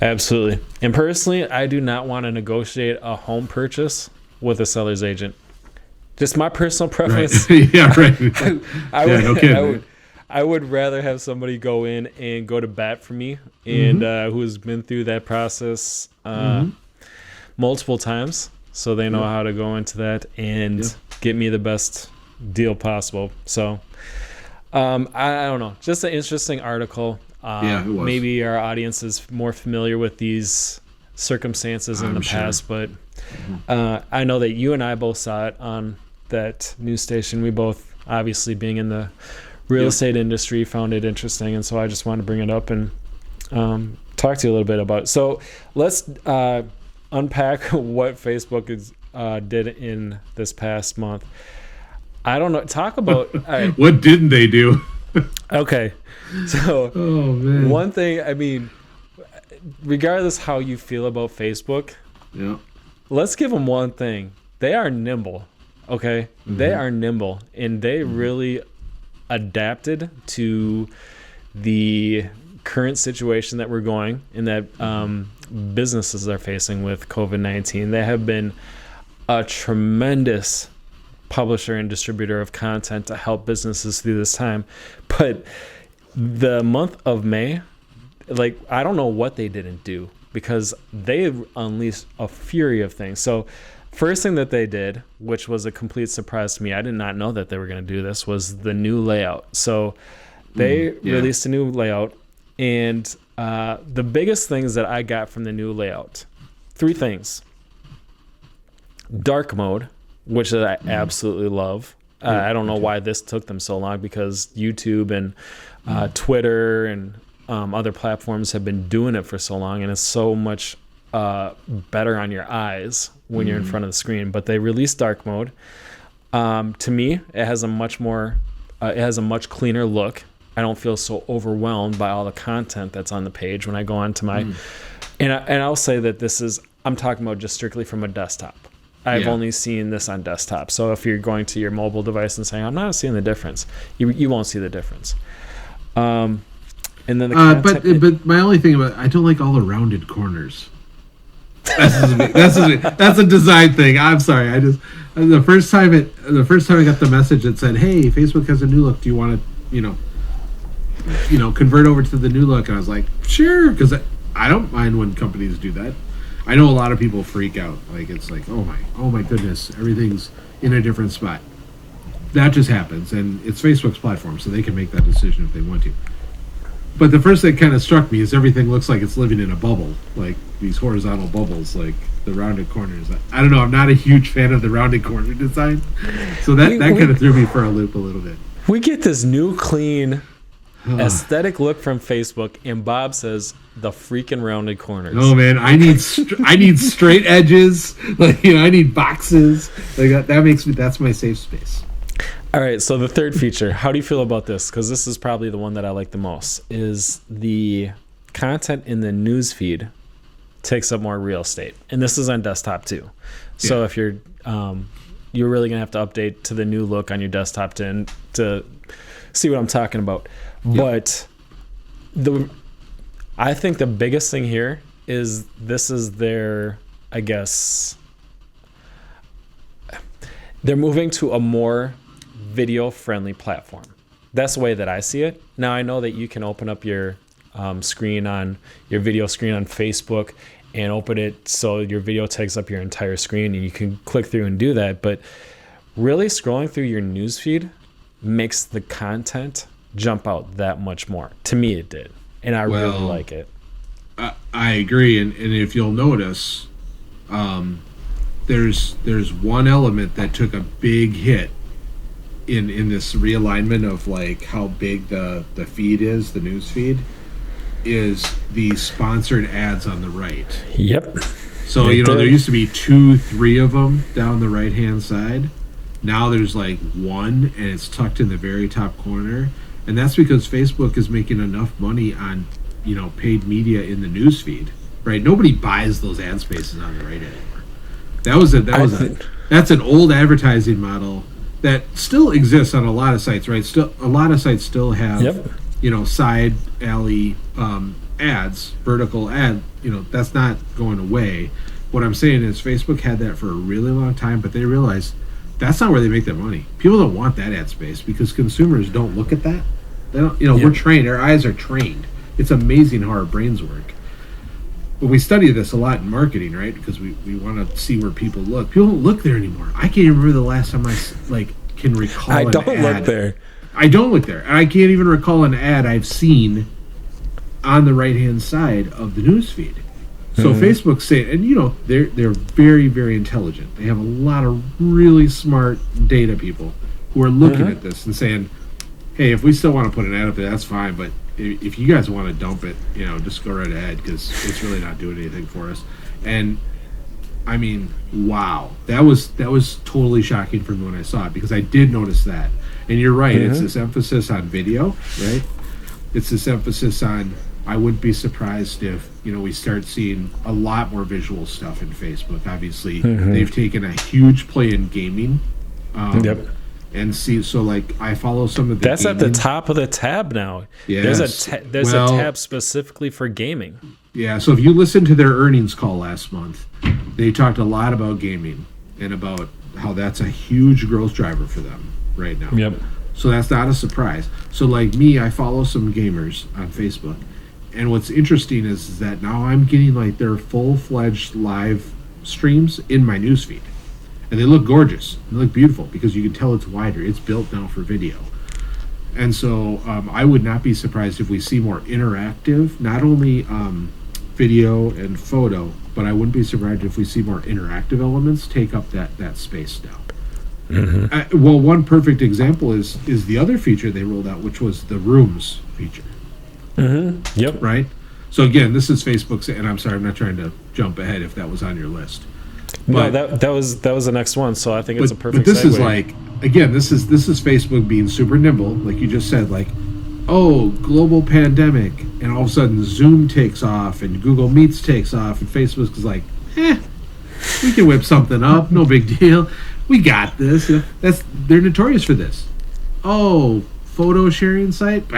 And personally, I do not want to negotiate a home purchase with a seller's agent. Just my personal preference. Right. Yeah, right. I would rather have somebody go in and go to bat for me, and who's been through that process multiple times, so they know how to go into that and get me the best deal possible. So I don't know, just an interesting article. It was. Maybe our audience is more familiar with these circumstances in the past, but I know that you and I both saw it on that news station. We both, obviously being in the real estate industry, found it interesting, and so I just wanted to bring it up and talk to you a little bit about it. So let's unpack what Facebook did in this past month. I don't know. Talk about what didn't they do? Okay, so one thing. I mean, regardless how you feel about Facebook, let's give them one thing. They are nimble. Okay, they are nimble, and they really adapted to the current situation that we're going and that businesses are facing with COVID-19. They have been a tremendous publisher and distributor of content to help businesses through this time. But the month of May, like, I don't know what they didn't do, because they unleashed a fury of things. So first thing that they did, which was a complete surprise to me, I did not know that they were going to do this, was the new layout. So they released a new layout, and the biggest things that I got from the new layout, 3 things. Dark mode, which I absolutely love. I don't know why this took them so long, because YouTube and Twitter and other platforms have been doing it for so long, and it's so much better on your eyes when you're in front of the screen. But they released dark mode. To me, it has a much cleaner look. I don't feel so overwhelmed by all the content that's on the page when I go onto my and I'll say that I'm talking about just strictly from a desktop. I've only seen this on desktop. So if you're going to your mobile device and saying, I'm not seeing the difference, you won't see the difference. And then the content, but my only thing about, I don't like all the rounded corners. That's a design thing. I'm sorry. The first time I got the message that said, "Hey, Facebook has a new look. Do you want to, convert over to the new look?" And I was like, "Sure," because I don't mind when companies do that. I know a lot of people freak out. Like, it's like, oh my goodness, everything's in a different spot. That just happens, and it's Facebook's platform, so they can make that decision if they want to. But the first thing kind of struck me is everything looks like it's living in a bubble, like these horizontal bubbles, like the rounded corners. I don't know. I'm not a huge fan of the rounded corner design, so that kind of threw me for a loop a little bit. We get this new, clean, aesthetic look from Facebook, and Bob says the freaking rounded corners. Oh man, I need straight edges. Like, I need boxes. Like that's my safe space. All right, so the third feature, how do you feel about this? Because this is probably the one that I like the most, is the content in the news feed takes up more real estate. And this is on desktop too. So if you're really going to have to update to the new look on your desktop to see what I'm talking about. But I think the biggest thing here is this is their, I guess, they're moving to a more video-friendly platform. That's the way that I see it. Now, I know that you can open up your screen on your video screen on Facebook and open it so your video takes up your entire screen, and you can click through and do that. But really scrolling through your news feed makes the content jump out that much more. To me, it did, and I really like it. I agree, and if you'll notice, there's one element that took a big hit in this realignment of like how big the feed is, the news feed, is the sponsored ads on the right. Yep. So there used to be 2-3 of them down the right hand side. Now there's like one, and it's tucked in the very top corner, and that's because Facebook is making enough money on paid media in the news feed, right? Nobody buys those ad spaces on the right anymore. That's an old advertising model that still exists on a lot of sites, right? A lot of sites still have side alley ads, vertical ad. That's not going away. What I'm saying is Facebook had that for a really long time, but they realized that's not where they make their money. People don't want that ad space because consumers don't look at that. They don't, we're trained. Our eyes are trained. It's amazing how our brains work. But we study this a lot in marketing, right? Because we want to see where people look. People don't look there anymore. I can't even remember the last time I can recall an ad. I don't look there. I don't look there. And I can't even recall an ad I've seen on the right-hand side of the news feed. So Facebook's saying, and they're very, very intelligent. They have a lot of really smart data people who are looking at this and saying, hey, if we still want to put an ad up there, that's fine, but if you guys want to dump it, just go right ahead, because it's really not doing anything for us. And I mean, wow, that was totally shocking for me when I saw it, because I did notice that. And you're right, it's this emphasis on video, right? It's this emphasis on, I wouldn't be surprised if we start seeing a lot more visual stuff in Facebook. Obviously, they've taken a huge play in gaming. And see, so like I follow some of the. That's gaming. At the top of the tab now. Yes. There's a tab specifically for gaming. Yeah. So if you listen to their earnings call last month, they talked a lot about gaming and about how that's a huge growth driver for them right now. Yep. So that's not a surprise. So like me, I follow some gamers on Facebook, and what's interesting is that now I'm getting like their full-fledged live streams in my newsfeed. And they look gorgeous. They look beautiful because you can tell it's wider. It's built now for video. And so I would not be surprised if we see more interactive, not only video and photo, but I wouldn't be surprised if we see more interactive elements take up that space now. Well, one perfect example is the other feature they rolled out, which was the Rooms feature. Yep. Right? So again, this is Facebook's, and I'm sorry, I'm not trying to jump ahead if that was on your list. But, no, that was the next one, so I think it's a perfect. But this segue. is like, again, this is Facebook being super nimble, like you just said, like, oh, global pandemic, and all of a sudden Zoom takes off and Google Meets takes off, and Facebook is like, we can whip something up, no big deal, we got this. They're notorious for this. Oh, photo sharing site,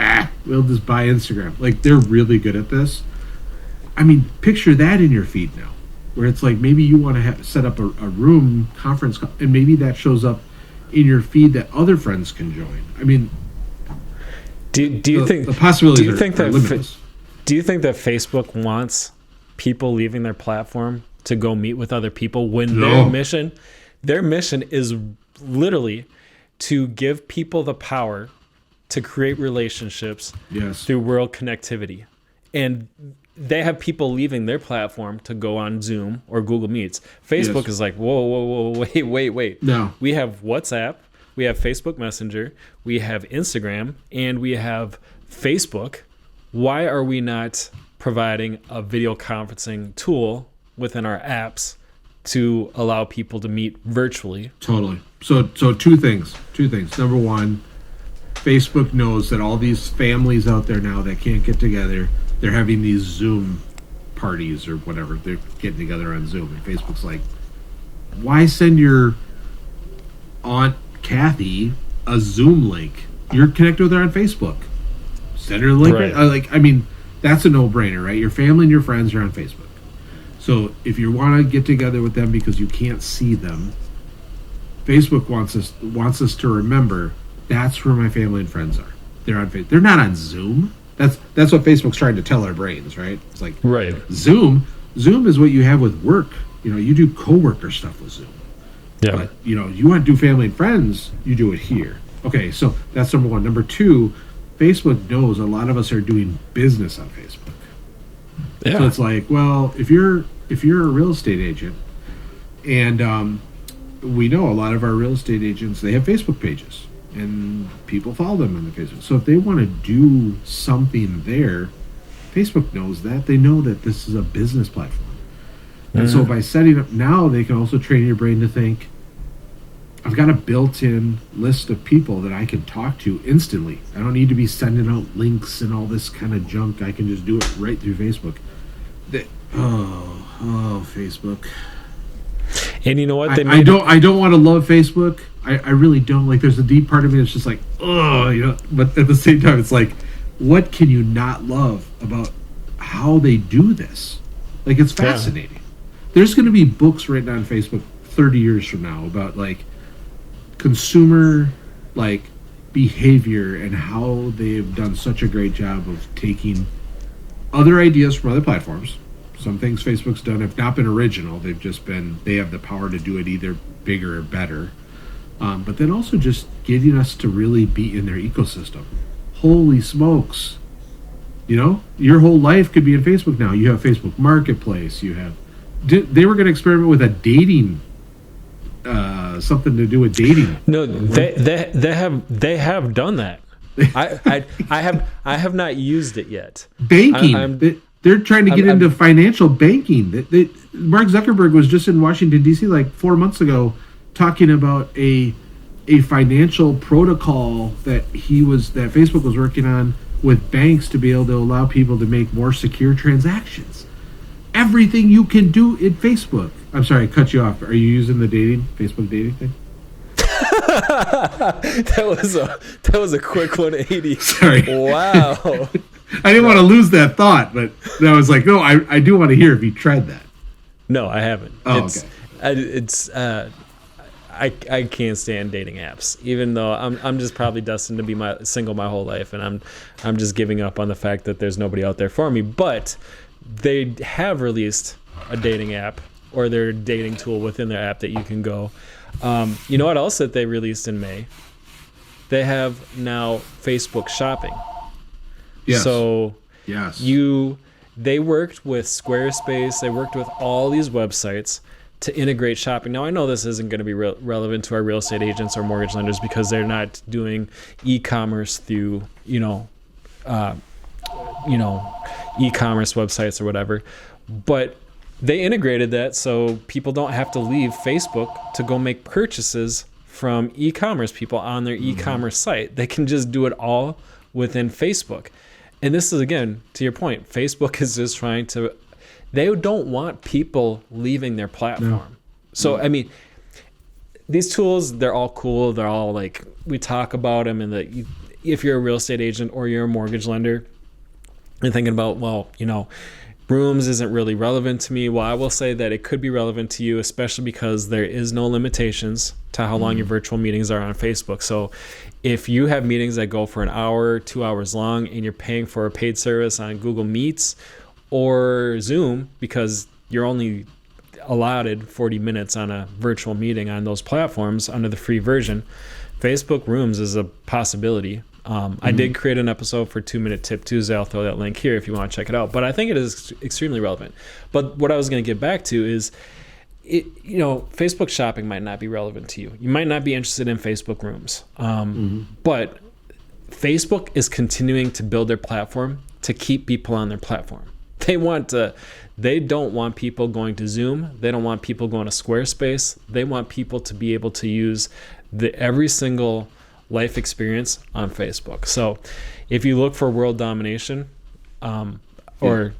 we'll just buy Instagram. Like, they're really good at this. I mean, picture that in your feed now, where it's like maybe you want to set up a room conference call, and maybe that shows up in your feed that other friends can join. I mean, do you think the possibilities are limitless? Do you think that Facebook wants people leaving their platform to go meet with other people when their mission is literally to give people the power to create relationships through world connectivity? And they have people leaving their platform to go on Zoom or Google Meets. Facebook is like, whoa, wait. No. We have WhatsApp, we have Facebook Messenger, we have Instagram, and we have Facebook. Why are we not providing a video conferencing tool within our apps to allow people to meet virtually? Totally. So two things. Number one, Facebook knows that all these families out there now that can't get together, they're having these Zoom parties or whatever. They're getting together on Zoom. And Facebook's like, why send your Aunt Kathy a Zoom link? You're connected with her on Facebook. Send her the link. Right. That's a no-brainer, right? Your family and your friends are on Facebook. So if you want to get together with them because you can't see them, Facebook wants us to remember that's where my family and friends are. They're on Facebook. They're not on Zoom. That's what Facebook's trying to tell our brains, right? It's like Zoom is what you have with work. You do coworker stuff with Zoom. Yeah. But you want to do family and friends, you do it here. Okay, so that's number one. Number two, Facebook knows a lot of us are doing business on Facebook. Yeah. So it's like, well, if you're a real estate agent, and we know a lot of our real estate agents, they have Facebook pages. And people follow them on the Facebook. So if they want to do something there, Facebook knows that. They know that this is a business platform. And so by setting up now, they can also train your brain to think, I've got a built-in list of people that I can talk to instantly. I don't need to be sending out links and all this kind of junk. I can just do it right through Facebook. Facebook. And you know what? I don't want to love Facebook. I really don't. Like, there's a deep part of me that's just like, but at the same time, it's like, what can you not love about how they do this? Like, it's fascinating. Yeah. There's going to be books written on Facebook 30 years from now about, like, consumer, like, behavior and how they've done such a great job of taking other ideas from other platforms. Some things Facebook's done have not been original. They have the power to do it either bigger or better. But then also just getting us to really be in their ecosystem. Holy smokes. Your whole life could be in Facebook now. You have Facebook Marketplace. They were going to experiment with a dating, something to do with dating. No, they have done that. I have not used it yet. Banking. They're trying to get into financial banking. Mark Zuckerberg was just in Washington D.C. like 4 months ago, talking about a financial protocol that Facebook was working on with banks to be able to allow people to make more secure transactions. Everything you can do in Facebook. I'm sorry, I cut you off. Are you using the Facebook dating thing? that was a quick 180. Sorry. Wow. I didn't want to lose that thought, but I was like, no, I do want to hear if you tried that. No, I haven't. Okay. I can't stand dating apps, even though I'm just probably destined to be single my whole life, and I'm just giving up on the fact that there's nobody out there for me. But they have released a dating app or their dating tool within their app that you can go. You know what else that they released in May? They have now Facebook Shopping. Yes. So yes. They worked with Squarespace. They worked with all these websites to integrate shopping. Now, I know this isn't going to be relevant to our real estate agents or mortgage lenders because they're not doing e-commerce through, e-commerce websites or whatever. But they integrated that so people don't have to leave Facebook to go make purchases from e-commerce people on their e-commerce site. They can just do it all within Facebook. And this is, again, to your point, Facebook is just trying to... They don't want people leaving their platform. No. So, I mean, these tools, they're all cool. They're all like, we talk about them. And if you're a real estate agent or you're a mortgage lender and thinking about, Rooms isn't really relevant to me. Well, I will say that it could be relevant to you, especially because there is no limitations to how long your virtual meetings are on Facebook. So if you have meetings that go for an hour, 2 hours long, and you're paying for a paid service on Google Meets or Zoom because you're only allotted 40 minutes on a virtual meeting on those platforms under the free version, Facebook Rooms is a possibility. I did create an episode for 2 Minute Tip Tuesday. I'll throw that link here if you want to check it out. But I think it is extremely relevant. But what I was going to get back to is, Facebook shopping might not be relevant to you. You might not be interested in Facebook Rooms. But Facebook is continuing to build their platform to keep people on their platform. They don't want people going to Zoom. They don't want people going to Squarespace. They want people to be able to use every single life experience on Facebook. So if you look for world domination or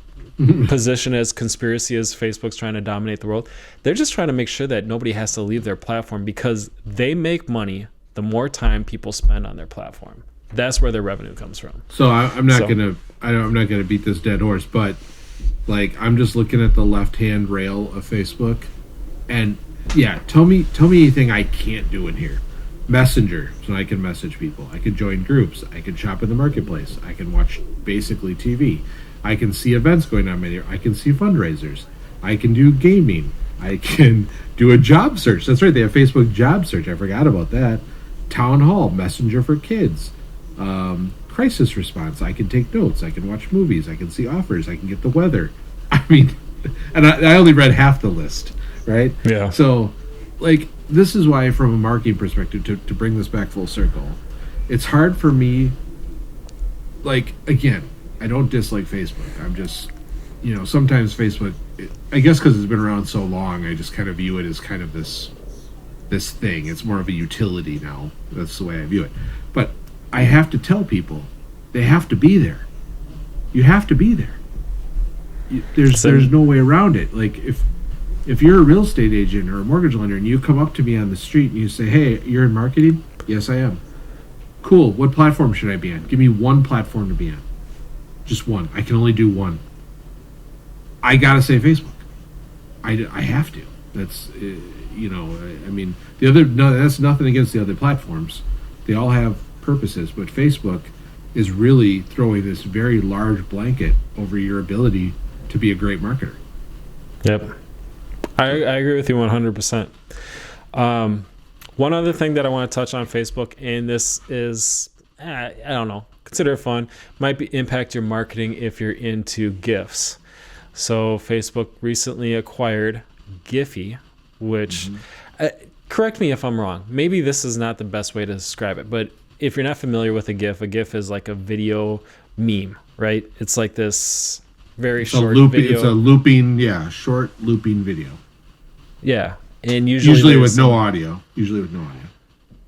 position as conspiracy as Facebook's trying to dominate the world, they're just trying to make sure that nobody has to leave their platform because they make money the more time people spend on their platform. That's where their revenue comes from. So I'm not gonna beat this dead horse, but I'm just looking at the left-hand rail of Facebook, and tell me anything I can't do in here. Messenger, so I can message people. I can join groups. I can shop in the marketplace. I can watch basically TV. I can see events going on there. I can see fundraisers. I can do gaming. I can do a job search. That's right, they have Facebook job search. I forgot about that. Town Hall, Messenger for kids. Crisis response. I can take notes. I can watch movies. I can see offers. I can get the weather. I mean, and I only read half the list, right? Yeah. So, this is why, from a marketing perspective, to bring this back full circle, it's hard for me. Again, I don't dislike Facebook. I'm just, sometimes Facebook, I guess because it's been around so long, I just kind of view it as kind of this thing. It's more of a utility now. That's the way I view it. But I have to tell people, they have to be there. You have to be there. There's no way around it. If you're a real estate agent or a mortgage lender and you come up to me on the street and you say, hey, you're in marketing? Yes, I am. Cool. What platform should I be on? Give me one platform to be on. Just one. I can only do one. I got to say Facebook. I have to. That's, that's nothing against the other platforms. They all have purposes, but Facebook is really throwing this very large blanket over your ability to be a great marketer. Yep. I agree with you 100%. One other thing that I want to touch on Facebook, and this is, I don't know, consider it fun, might impact your marketing if you're into GIFs. So Facebook recently acquired Giffy, which, correct me if I'm wrong, maybe this is not the best way to describe it, but if you're not familiar with a GIF is like a video meme, right? It's like this very short video. It's a looping, short looping video. Yeah. And usually with no audio.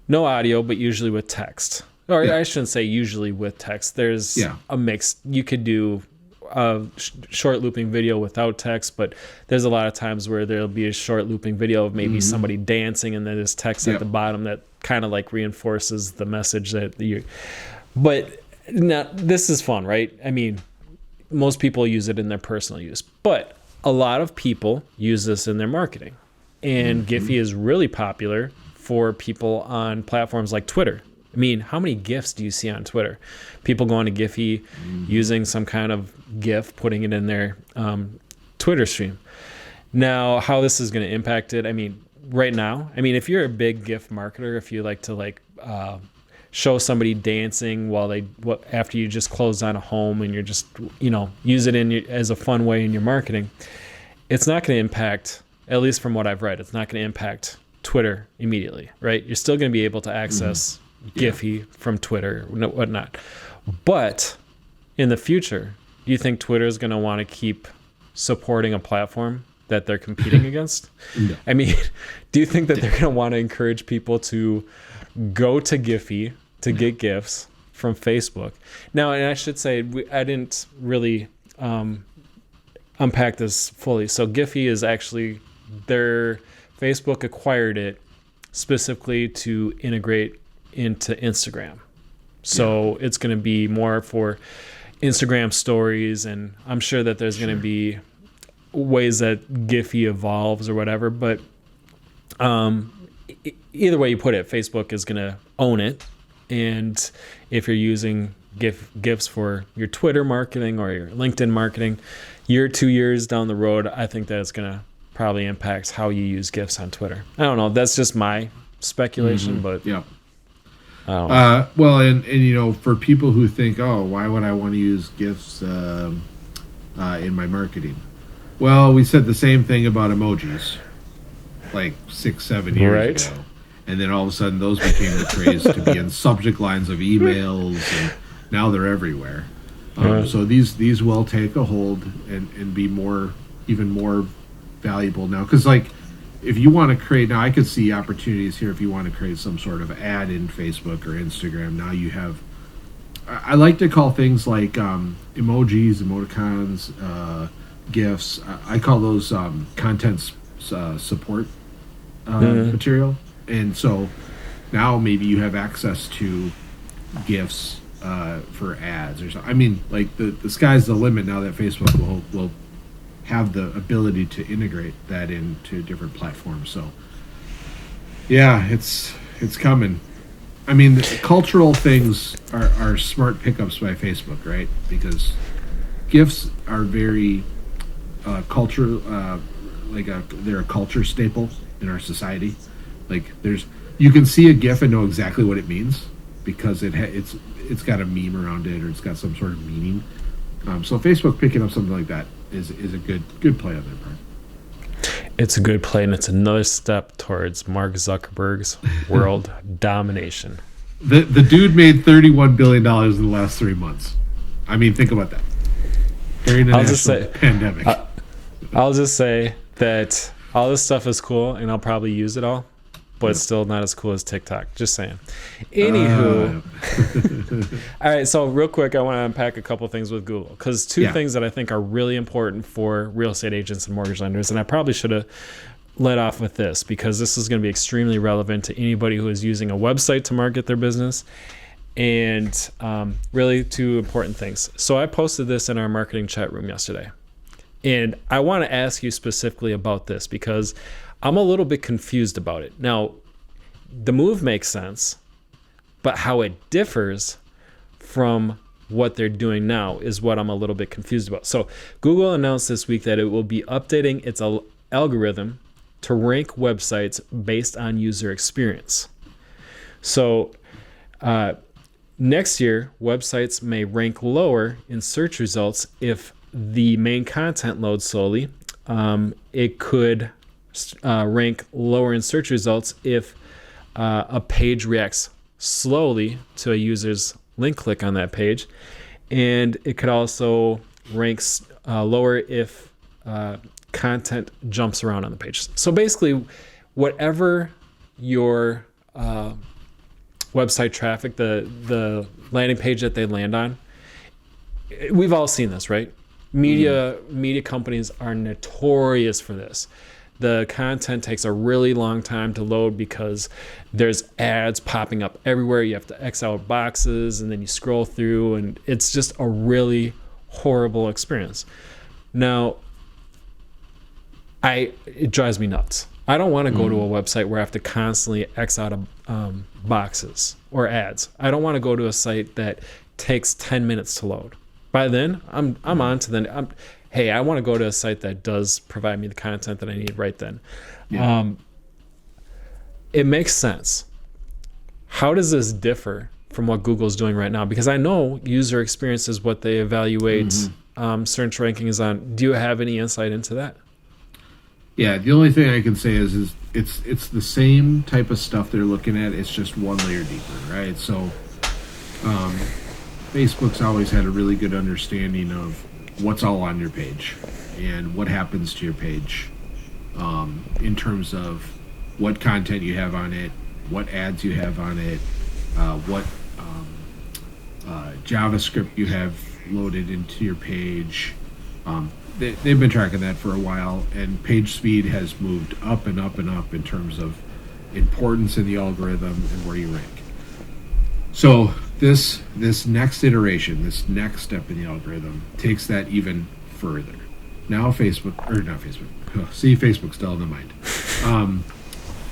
No audio, but usually with text. Or I shouldn't say usually with text. There's a mix. You could do a short looping video without text, but there's a lot of times where there'll be a short looping video of maybe somebody dancing, and then there's text at the bottom that kind of like reinforces the message that you. But now this is fun, right? I mean, most people use it in their personal use, but a lot of people use this in their marketing. And Giffy is really popular for people on platforms like Twitter. I mean, how many GIFs do you see on Twitter? People going to Giffy, using some kind of GIF, putting it in their Twitter stream. Now, how this is going to impact it, I mean, right now, I mean, if you're a big GIF marketer, if you like to show somebody dancing after you just closed on a home and you're just, use it as a fun way in your marketing, it's not going to impact, at least from what I've read, it's not going to impact Twitter immediately, right? You're still going to be able to access Giffy from Twitter, whatnot. But in the future, do you think Twitter is going to want to keep supporting a platform that they're competing against? No. I mean, do you think that they're going to want to encourage people to go to Giffy to get GIFs from Facebook? Now, and I should say, I didn't really unpack this fully. So Giffy is actually, Facebook acquired it specifically to integrate into Instagram. So it's going to be more for Instagram stories, and I'm sure that there's going to be ways that Giffy evolves or whatever, but either way you put it, Facebook is going to own it. And if you're using GIFs for your Twitter marketing or your LinkedIn marketing, 2 years down the road, I think that it's going to probably impact how you use GIFs on Twitter. I don't know. That's just my speculation, but yeah. I don't know. Well, and for people who think, oh, why would I want to use GIFs in my marketing? Well, we said the same thing about emojis like 6-7 years ago. And then all of a sudden those became the craze to be in subject lines of emails, and now they're everywhere. So these will take a hold and be even more valuable now. Because if you want to create, now I could see opportunities here if you want to create some sort of ad in Facebook or Instagram. Now you have, I like to call things like emojis, emoticons, GIFs. I call those content support material. And so now maybe you have access to GIFs for ads or something. I mean, the sky's the limit now that Facebook will have the ability to integrate that into different platforms. So yeah, it's coming. I mean, the cultural things are smart pickups by Facebook, right? Because GIFs are very culture, they're a culture staple in our society. You can see a GIF and know exactly what it means because it's got a meme around it, or it's got some sort of meaning. So Facebook picking up something like that is a good play on their part. It's a good play, and it's another step towards Mark Zuckerberg's world domination. The dude made $31 billion in the last 3 months. I mean, think about that. During the pandemic. I'll just say that all this stuff is cool, and I'll probably use it all, but it's still not as cool as TikTok. Just saying. Anywho. All right, so real quick, I want to unpack a couple things with Google, because two things that I think are really important for real estate agents and mortgage lenders, and I probably should have let off with this, because this is going to be extremely relevant to anybody who is using a website to market their business, and really two important things. So I posted this in our marketing chat room yesterday, and I want to ask you specifically about this because I'm a little bit confused about it. Now, the move makes sense, but how it differs from what they're doing now is what I'm a little bit confused about. So Google announced this week that it will be updating its algorithm to rank websites based on user experience. So next year, websites may rank lower in search results if the main content loads slowly. It could rank lower in search results if a page reacts slowly to a user's link click on that page. And it could also rank lower if content jumps around on the page. So basically, whatever your website traffic, the landing page that they land on, we've all seen this, right? Media companies are notorious for this. The content takes a really long time to load because there's ads popping up everywhere. You have to X out boxes and then you scroll through, and it's just a really horrible experience. Now, it drives me nuts. I don't want to go to a website where I have to constantly X out of boxes or ads. I don't want to go to a site that takes 10 minutes to load. By then, I'm on to the... Hey, I want to go to a site that does provide me the content that I need right then. Yeah. It makes sense. How does this differ from what Google's doing right now? Because I know user experience is what they evaluate search rankings on. Do you have any insight into that? Yeah, the only thing I can say is it's the same type of stuff they're looking at. It's just one layer deeper, right? So Facebook's always had a really good understanding of what's all on your page and what happens to your page in terms of what content you have on it, what ads you have on it, what JavaScript you have loaded into your page. They've been tracking that for a while, and page speed has moved up and up and up in terms of importance in the algorithm and where you rank. So this next iteration, this next step in the algorithm takes that even further. Now Facebook's still in the mind.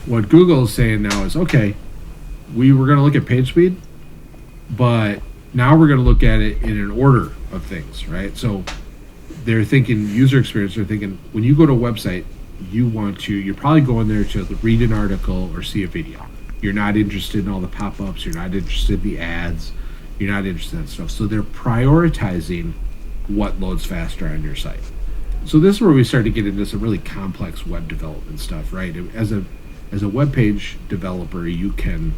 What Google is saying now is, okay, we were going to look at page speed, but now we're going to look at it in an order of things, right? So they're thinking user experience. They're thinking when you go to a website, you're probably going there to read an article or see a video. You're not interested in all the pop-ups. You're not interested in the ads. You're not interested in that stuff. So they're prioritizing what loads faster on your site. So this is where we start to get into some really complex web development stuff, right? As a web page developer, you can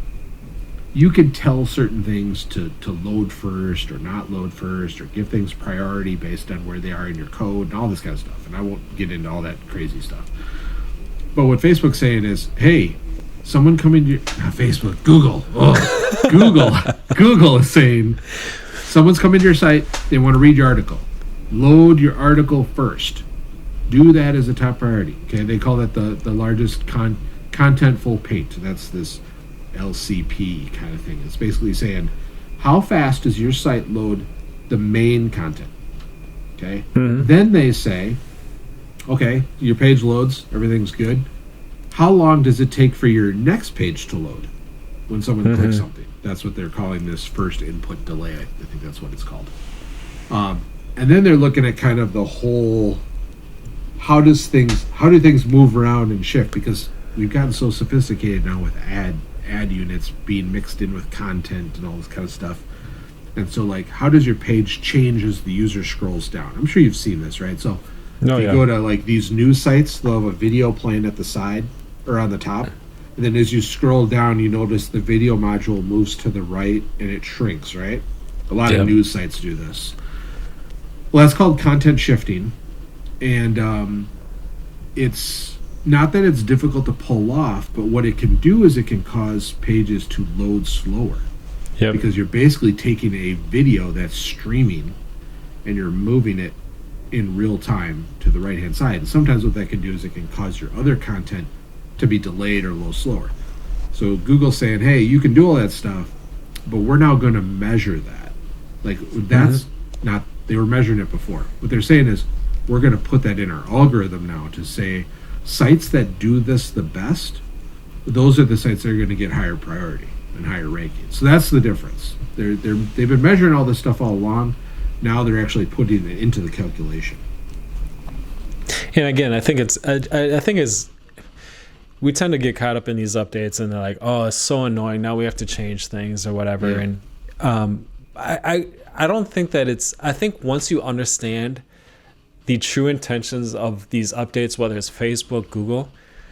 tell certain things to load first or not load first, or give things priority based on where they are in your code and all this kind of stuff. And I won't get into all that crazy stuff. But what Facebook's saying is, hey, someone coming to Facebook, Google. Google is saying someone's coming to your site, they want to read your article. Load your article first. Do that as a top priority. Okay, they call that the largest contentful paint. That's this LCP kind of thing. It's basically saying how fast does your site load the main content. Okay, then they say, okay, your page loads, everything's good. How long does it take for your next page to load when someone clicks something? That's what they're calling this first input delay. I think that's what it's called. And then they're looking at kind of the whole, how do things move around and shift? Because we've gotten so sophisticated now with ad units being mixed in with content and all this kind of stuff. And so, like, how does your page change as the user scrolls down? I'm sure you've seen this, right? So if you go to, like, these news sites, they'll have a video playing at the side or on the top. And then as you scroll down, you notice the video module moves to the right and it shrinks, right? A lot of news sites do this. Well, that's called content shifting. And it's not that it's difficult to pull off, but what it can do is it can cause pages to load slower. Yep. Because you're basically taking a video that's streaming and you're moving it in real time to the right-hand side. And sometimes what that can do is it can cause your other content to be delayed or a little slower. So Google's saying, hey, you can do all that stuff, but we're now going to measure that. Like, that's not, they were measuring it before. What they're saying is, we're going to put that in our algorithm now to say, sites that do this the best, those are the sites that are going to get higher priority. and higher rankings. So that's the difference. They've been measuring all this stuff all along. Now they're actually putting it into the calculation. And again, I think it's we tend to get caught up in these updates, and they're like, oh, it's so annoying. Now we have to change things or whatever. Yeah. And I don't think that I think once you understand the true intentions of these updates, whether it's Facebook, Google,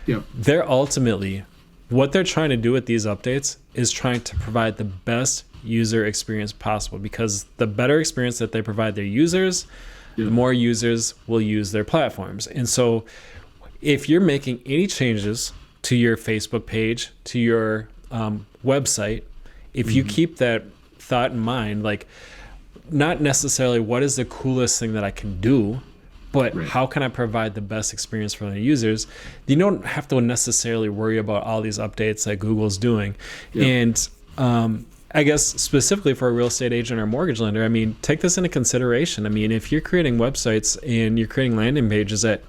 yep, they're ultimately, what they're trying to do with these updates is trying to provide the best user experience possible, because the better experience that they provide their users, the more users will use their platforms. And so if you're making any changes to your Facebook page, to your website, if you keep that thought in mind, like not necessarily what is the coolest thing that I can do, but how can I provide the best experience for the users, you don't have to necessarily worry about all these updates that Google's doing. And I guess specifically for a real estate agent or mortgage lender, I mean, take this into consideration. I mean, if you're creating websites and you're creating landing pages that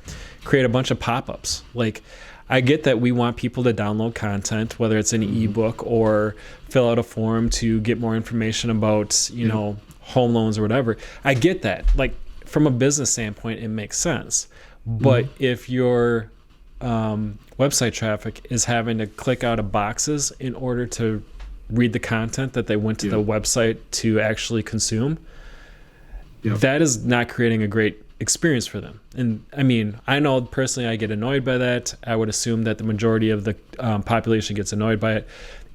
create a bunch of pop-ups, like I get that we want people to download content, whether it's an ebook or fill out a form to get more information about, you know, home loans or whatever. I get that. Like from a business standpoint, it makes sense. But if your website traffic is having to click out of boxes in order to read the content that they went to the website to actually consume, that is not creating a great experience for them. And I mean, I know personally I get annoyed by that. I would assume that the majority of the population gets annoyed by it.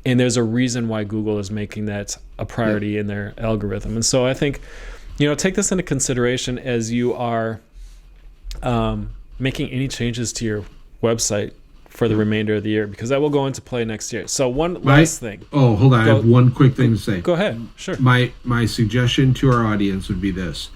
And there's a reason why Google is making that a priority in their algorithm. And so I think, you know, take this into consideration as you are making any changes to your website for the remainder of the year, because that will go into play next year. So one last thing. Oh, hold on. I have one quick thing to say. Go ahead. Sure. My suggestion to our audience would be this.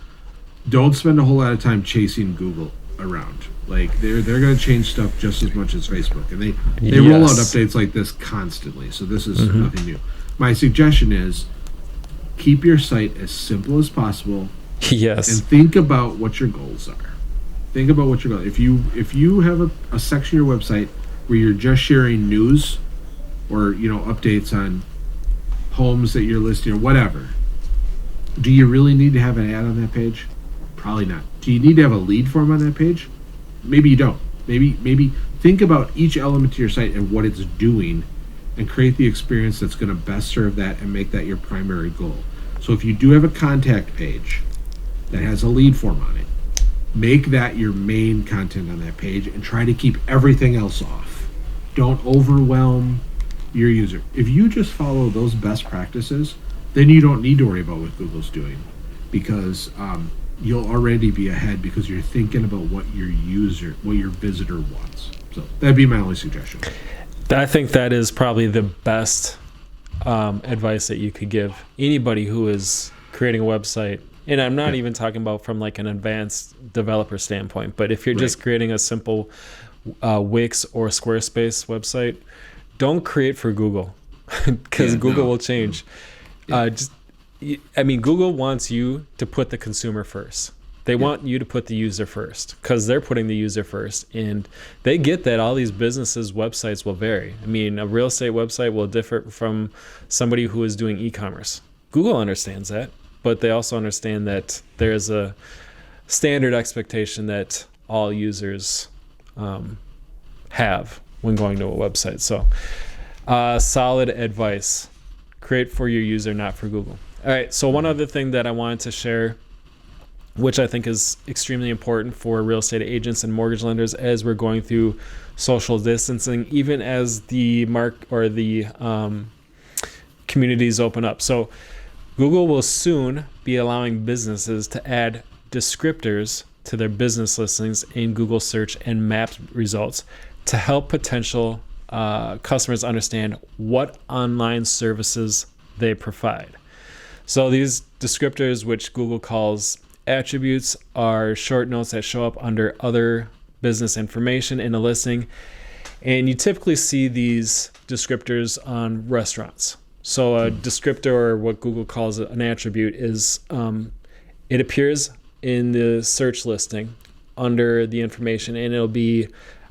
Don't spend a whole lot of time chasing Google around. Like they're going to change stuff just as much as Facebook, and they roll out updates like this constantly. So this is nothing new. My suggestion is keep your site as simple as possible. Yes. And think about what your goals are. Think about what your goals. If you have a section of your website where you're just sharing news or, you know, updates on homes that you're listing or whatever, do you really need to have an ad on that page? Probably not. Do you need to have a lead form on that page? Maybe you don't. Maybe think about each element to your site and what it's doing and create the experience that's going to best serve that and make that your primary goal. So if you do have a contact page that has a lead form on it, make that your main content on that page and try to keep everything else off. Don't overwhelm your user. If you just follow those best practices, then you don't need to worry about what Google's doing, because you'll already be ahead because you're thinking about what your visitor wants. So that'd be my only suggestion. I think that is probably the best advice that you could give anybody who is creating a website. And I'm not even talking about from like an advanced developer standpoint, but if you're just creating a simple Wix or Squarespace website, don't create for Google, because Google will change. Google wants you to put the consumer first. They want you to put the user first, because they're putting the user first. And they get that all these businesses' websites will vary. I mean, a real estate website will differ from somebody who is doing e-commerce. Google understands that, but they also understand that there's a standard expectation that all users have when going to a website. So solid advice. Create for your user, not for Google. All right, so one other thing that I wanted to share, which I think is extremely important for real estate agents and mortgage lenders as we're going through social distancing, even as the communities open up. So Google will soon be allowing businesses to add descriptors to their business listings in Google search and maps results to help potential customers understand what online services they provide. So these descriptors, which Google calls attributes, are short notes that show up under other business information in a listing. And you typically see these descriptors on restaurants. So a descriptor, or what Google calls an attribute, is it appears in the search listing under the information, and it'll be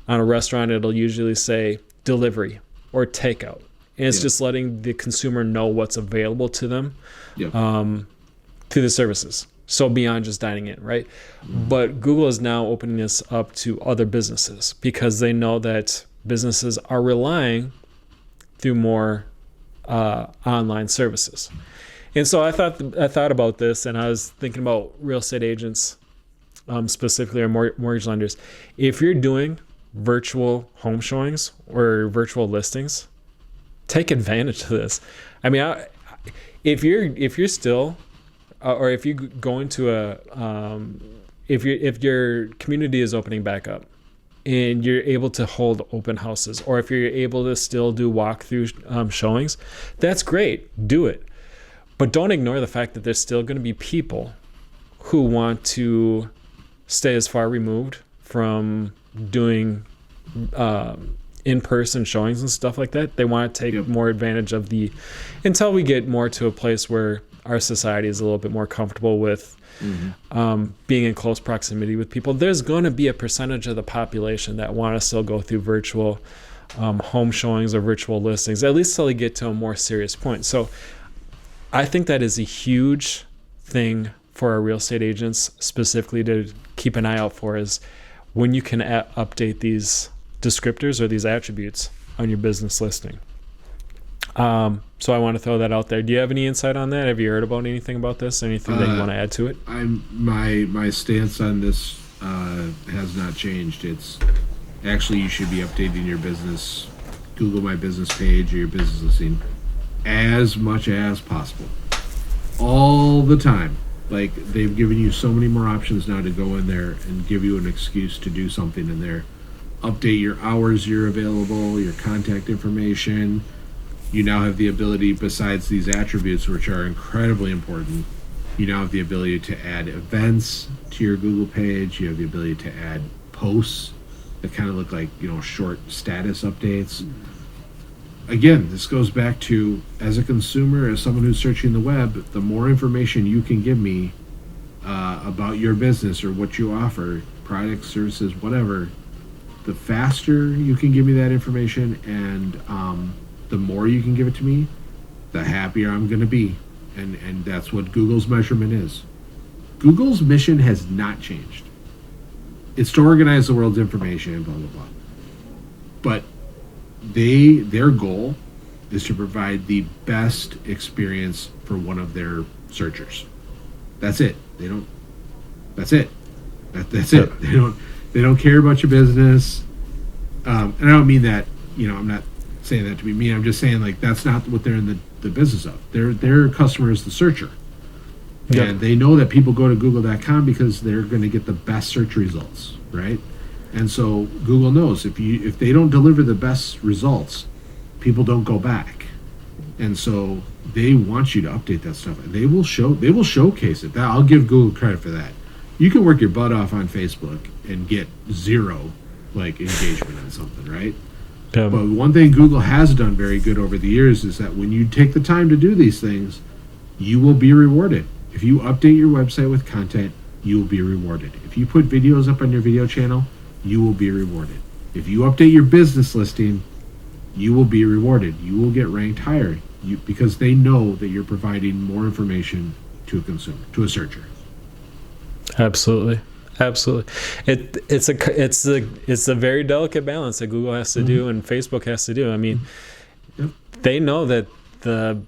on a restaurant, it'll usually say delivery or takeout. And it's just letting the consumer know what's available to them Yep. through the services. So beyond just dining in, right? But Google is now opening this up to other businesses because they know that businesses are relying through more online services. And so I thought about this, and I was thinking about real estate agents, specifically or mortgage lenders. If you're doing virtual home showings or virtual listings, take advantage of this. I mean, if you're still, or if you go into if your community is opening back up, and you're able to hold open houses, or if you're able to still do walkthrough showings, that's great. Do it. But don't ignore the fact that there's still going to be people who want to stay as far removed from doing in-person showings and stuff like that. They want to take more advantage of until we get more to a place where our society is a little bit more comfortable with being in close proximity with people. There's going to be a percentage of the population that want to still go through virtual home showings or virtual listings, at least till they get to a more serious point. So I think that is a huge thing for our real estate agents specifically to keep an eye out for, is when you can update these descriptors or these attributes on your business listing. So I want to throw that out there. Do you have any insight on that? Have you heard about anything about this? Anything that you want to add to it? My stance on this has not changed. It's actually, you should be updating your business, Google My Business page or your business listing as much as possible, all the time. Like, they've given you so many more options now to go in there and give you an excuse to do something in there. Update your hours you're available, your contact information. You now have the ability, besides these attributes, which are incredibly important, you now have the ability to add events to your Google page. You have the ability to add posts that kind of look like, short status updates. Again, this goes back to, as a consumer, as someone who's searching the web, the more information you can give me about your business or what you offer, products, services, whatever, the faster you can give me that information, and the more you can give it to me, the happier I'm going to be. And that's what Google's measurement is. Google's mission has not changed. It's to organize the world's information and blah, blah, blah. But their goal is to provide the best experience for one of their searchers. That's it. That's it. They don't care about your business. And I don't mean that, I'm not saying that to be mean. I'm just saying, like, that's not what they're in the business of. Their customer is the searcher. Yep. And they know that people go to google.com because they're going to get the best search results, right? And so Google knows if they don't deliver the best results, people don't go back. And so they want you to update that stuff. They will showcase it. I'll give Google credit for that. You can work your butt off on Facebook and get zero engagement on something, right? But one thing Google has done very good over the years is that when you take the time to do these things, you will be rewarded. If you update your website with content, you will be rewarded. If you put videos up on your video channel, you will be rewarded. If you update your business listing, you will be rewarded. You will get ranked higher because they know that you're providing more information to a consumer, to a searcher. Absolutely. It's a very delicate balance that Google has to do and Facebook has to do. I mean, they know that the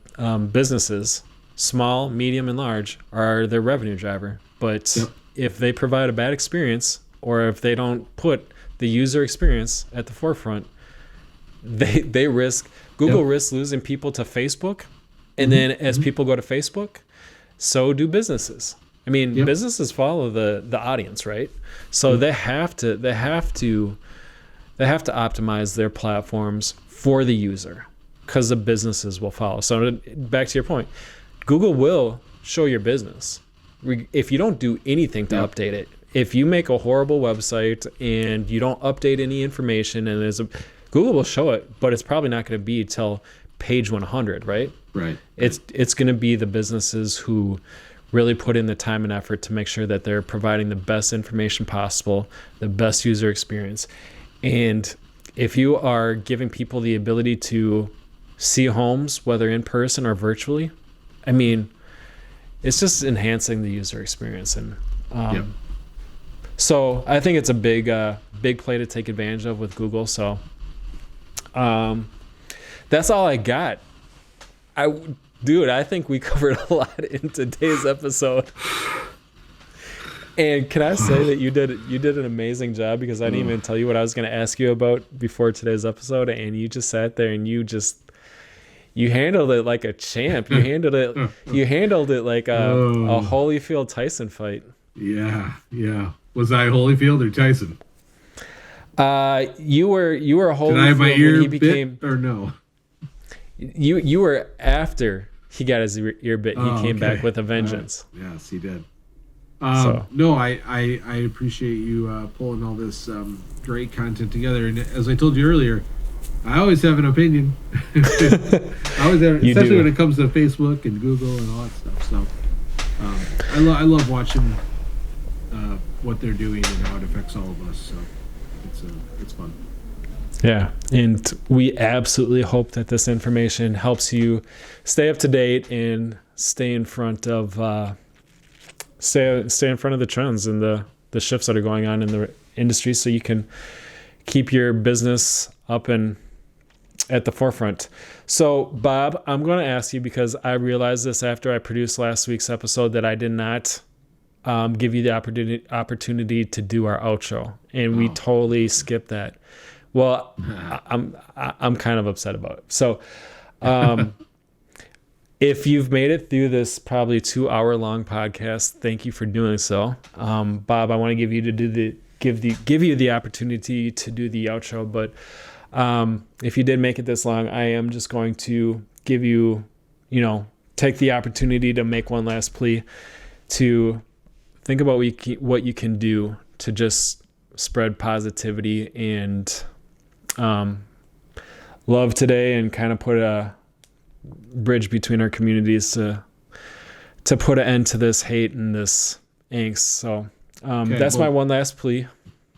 businesses, small, medium, and large, are their revenue driver. But if they provide a bad experience, or if they don't put the user experience at the forefront, they risk, Google risks losing people to Facebook. And then as people go to Facebook, so do businesses. I mean, businesses follow the audience, right? So they have to optimize their platforms for the user, because the businesses will follow. So back to your point, Google will show your business if you don't do anything to update it. If you make a horrible website and you don't update any information, and Google will show it, but it's probably not going to be till page 100, right? Right. It's going to be the businesses who really put in the time and effort to make sure that they're providing the best information possible, the best user experience. And if you are giving people the ability to see homes, whether in person or virtually. I mean, it's just enhancing the user experience. And so I think it's a big play to take advantage of with Google. So that's all I got. I think we covered a lot in today's episode. And can I say that you did an amazing job, because I didn't even tell you what I was going to ask you about before today's episode, and you just sat there and you handled it like a champ. You handled it like a Holyfield Tyson fight. Yeah. Was I Holyfield or Tyson? You were Holyfield. Did I have my ear when he became, bit or no? You were after he got his ear bit. He came back with a vengeance. Yes, he did. No, I appreciate you pulling all this great content together. And as I told you earlier, I always have an opinion. Especially when it comes to Facebook and Google and all that stuff. So I love watching what they're doing and how it affects all of us. So it's fun. Yeah, and we absolutely hope that this information helps you stay up to date and stay in front of the trends and the shifts that are going on in the industry, so you can keep your business up and at the forefront. So, Bob, I'm going to ask you, because I realized this after I produced last week's episode, that I did not give you the opportunity to do our outro, and we totally skipped that. Well, I'm kind of upset about it. So, if you've made it through this probably 2-hour long podcast, thank you for doing so. Bob, I want to give you the opportunity to do the outro, but if you did make it this long, I am just going to give you, take the opportunity to make one last plea to think about what you can do to just spread positivity and love today, and kind of put a bridge between our communities to put an end to this hate and this angst. So that's my one last plea.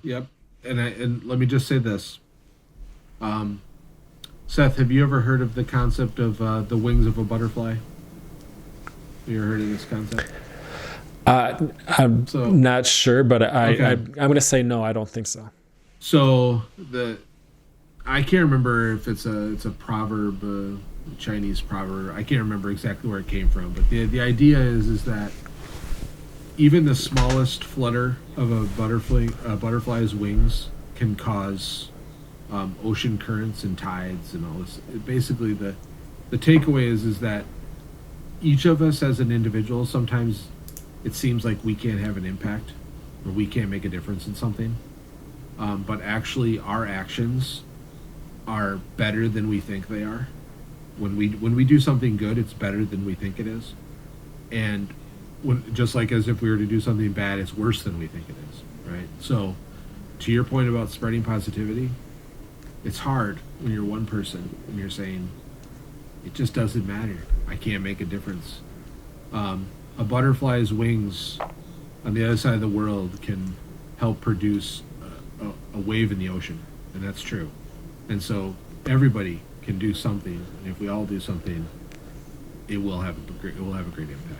Yep. And let me just say this. Seth, have you ever heard of the concept of the wings of a butterfly? Have you ever heard of this concept? I'm not sure, but I'm going to say no, I don't think so. So I can't remember if it's a proverb, a Chinese proverb. I can't remember exactly where it came from, but the idea is that even the smallest flutter of a butterfly's wings can cause ocean currents and tides and all this. Basically, the takeaway is that each of us as an individual, sometimes it seems like we can't have an impact or we can't make a difference in something, but actually our actions are better than we think they are. When we do something good, it's better than we think it is, and just like as if we were to do something bad, it's worse than we think it is, right? So to your point about spreading positivity, it's hard when you're one person and you're saying it just doesn't matter, I can't make a difference. A butterfly's wings on the other side of the world can help produce a wave in the ocean, and that's true. And so everybody can do something, and if we all do something, it will have a great impact.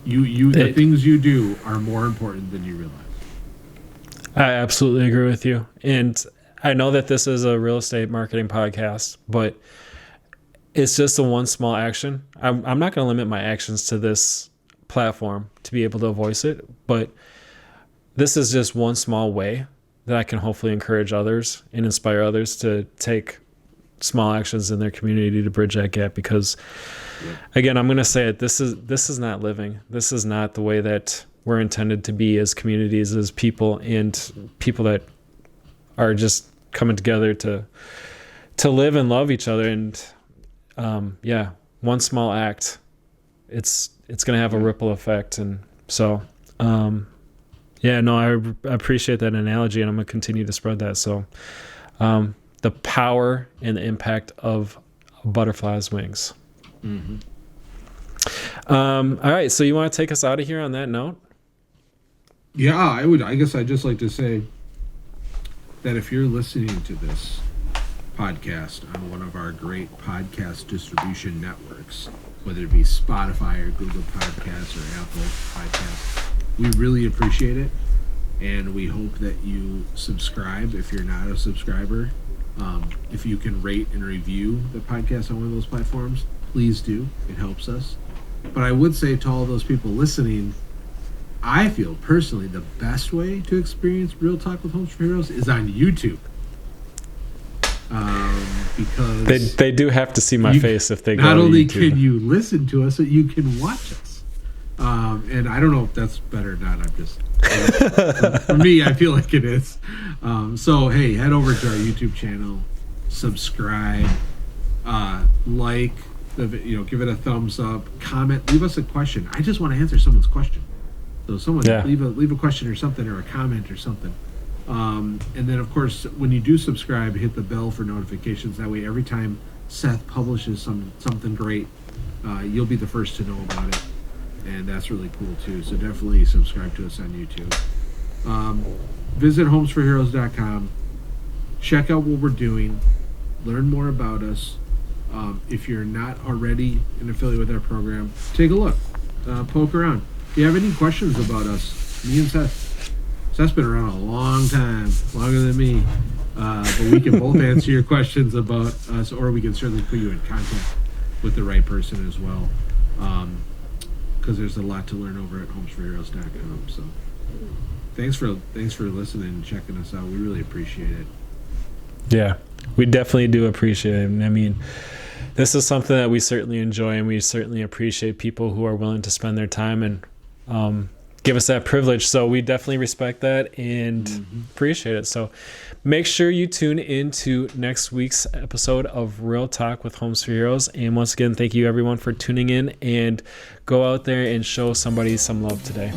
The things you do are more important than you realize. I absolutely agree with you, and I know that this is a real estate marketing podcast, but it's just a one small action. I'm not going to limit my actions to this platform to be able to voice it, but this is just one small way that I can hopefully encourage others and inspire others to take small actions in their community to bridge that gap. Because again, I'm going to say it, this is not living. This is not the way that we're intended to be as communities, as people, and people that are just coming together to live and love each other. And one small act, it's going to have a ripple effect. And so I appreciate that analogy, and I'm going to continue to spread that. So the power and the impact of a butterfly's wings. Mm-hmm. All right, so you want to take us out of here on that note? Yeah, I would. I guess I'd just like to say that if you're listening to this podcast on one of our great podcast distribution networks, whether it be Spotify or Google Podcasts or Apple Podcasts, we really appreciate it. And we hope that you subscribe if you're not a subscriber. If you can rate and review the podcast on one of those platforms, please do. It helps us. But I would say to all those people listening, I feel personally the best way to experience Real Talk with Homes for Heroes is on YouTube. Because they do have to see my face if they go to YouTube. Not only can you listen to us, but you can watch us. And I don't know if that's better or not. For me, I feel like it is. So hey, head over to our YouTube channel, subscribe, like the give it a thumbs up, comment, leave us a question. I just want to answer someone's question. So someone leave a question or something, or a comment or something. And then of course, when you do subscribe, hit the bell for notifications. That way, every time Seth publishes something great, you'll be the first to know about it. And that's really cool too. So definitely subscribe to us on YouTube. Visit homesforheroes.com. Check out what we're doing. Learn more about us. If you're not already an affiliate with our program, take a look. Poke around. If you have any questions about us, me and Seth's been around a long time, longer than me. But we can both answer your questions about us, or we can certainly put you in contact with the right person as well. Because there's a lot to learn over at homesforheroes.com. So thanks for listening and checking us out. We really appreciate it. Yeah, we definitely do appreciate it. I mean, this is something that we certainly enjoy, and we certainly appreciate people who are willing to spend their time and give us that privilege. So we definitely respect that and appreciate it. So make sure you tune into next week's episode of Real Talk with Homes for Heroes. And once again, thank you everyone for tuning in, and go out there and show somebody some love today.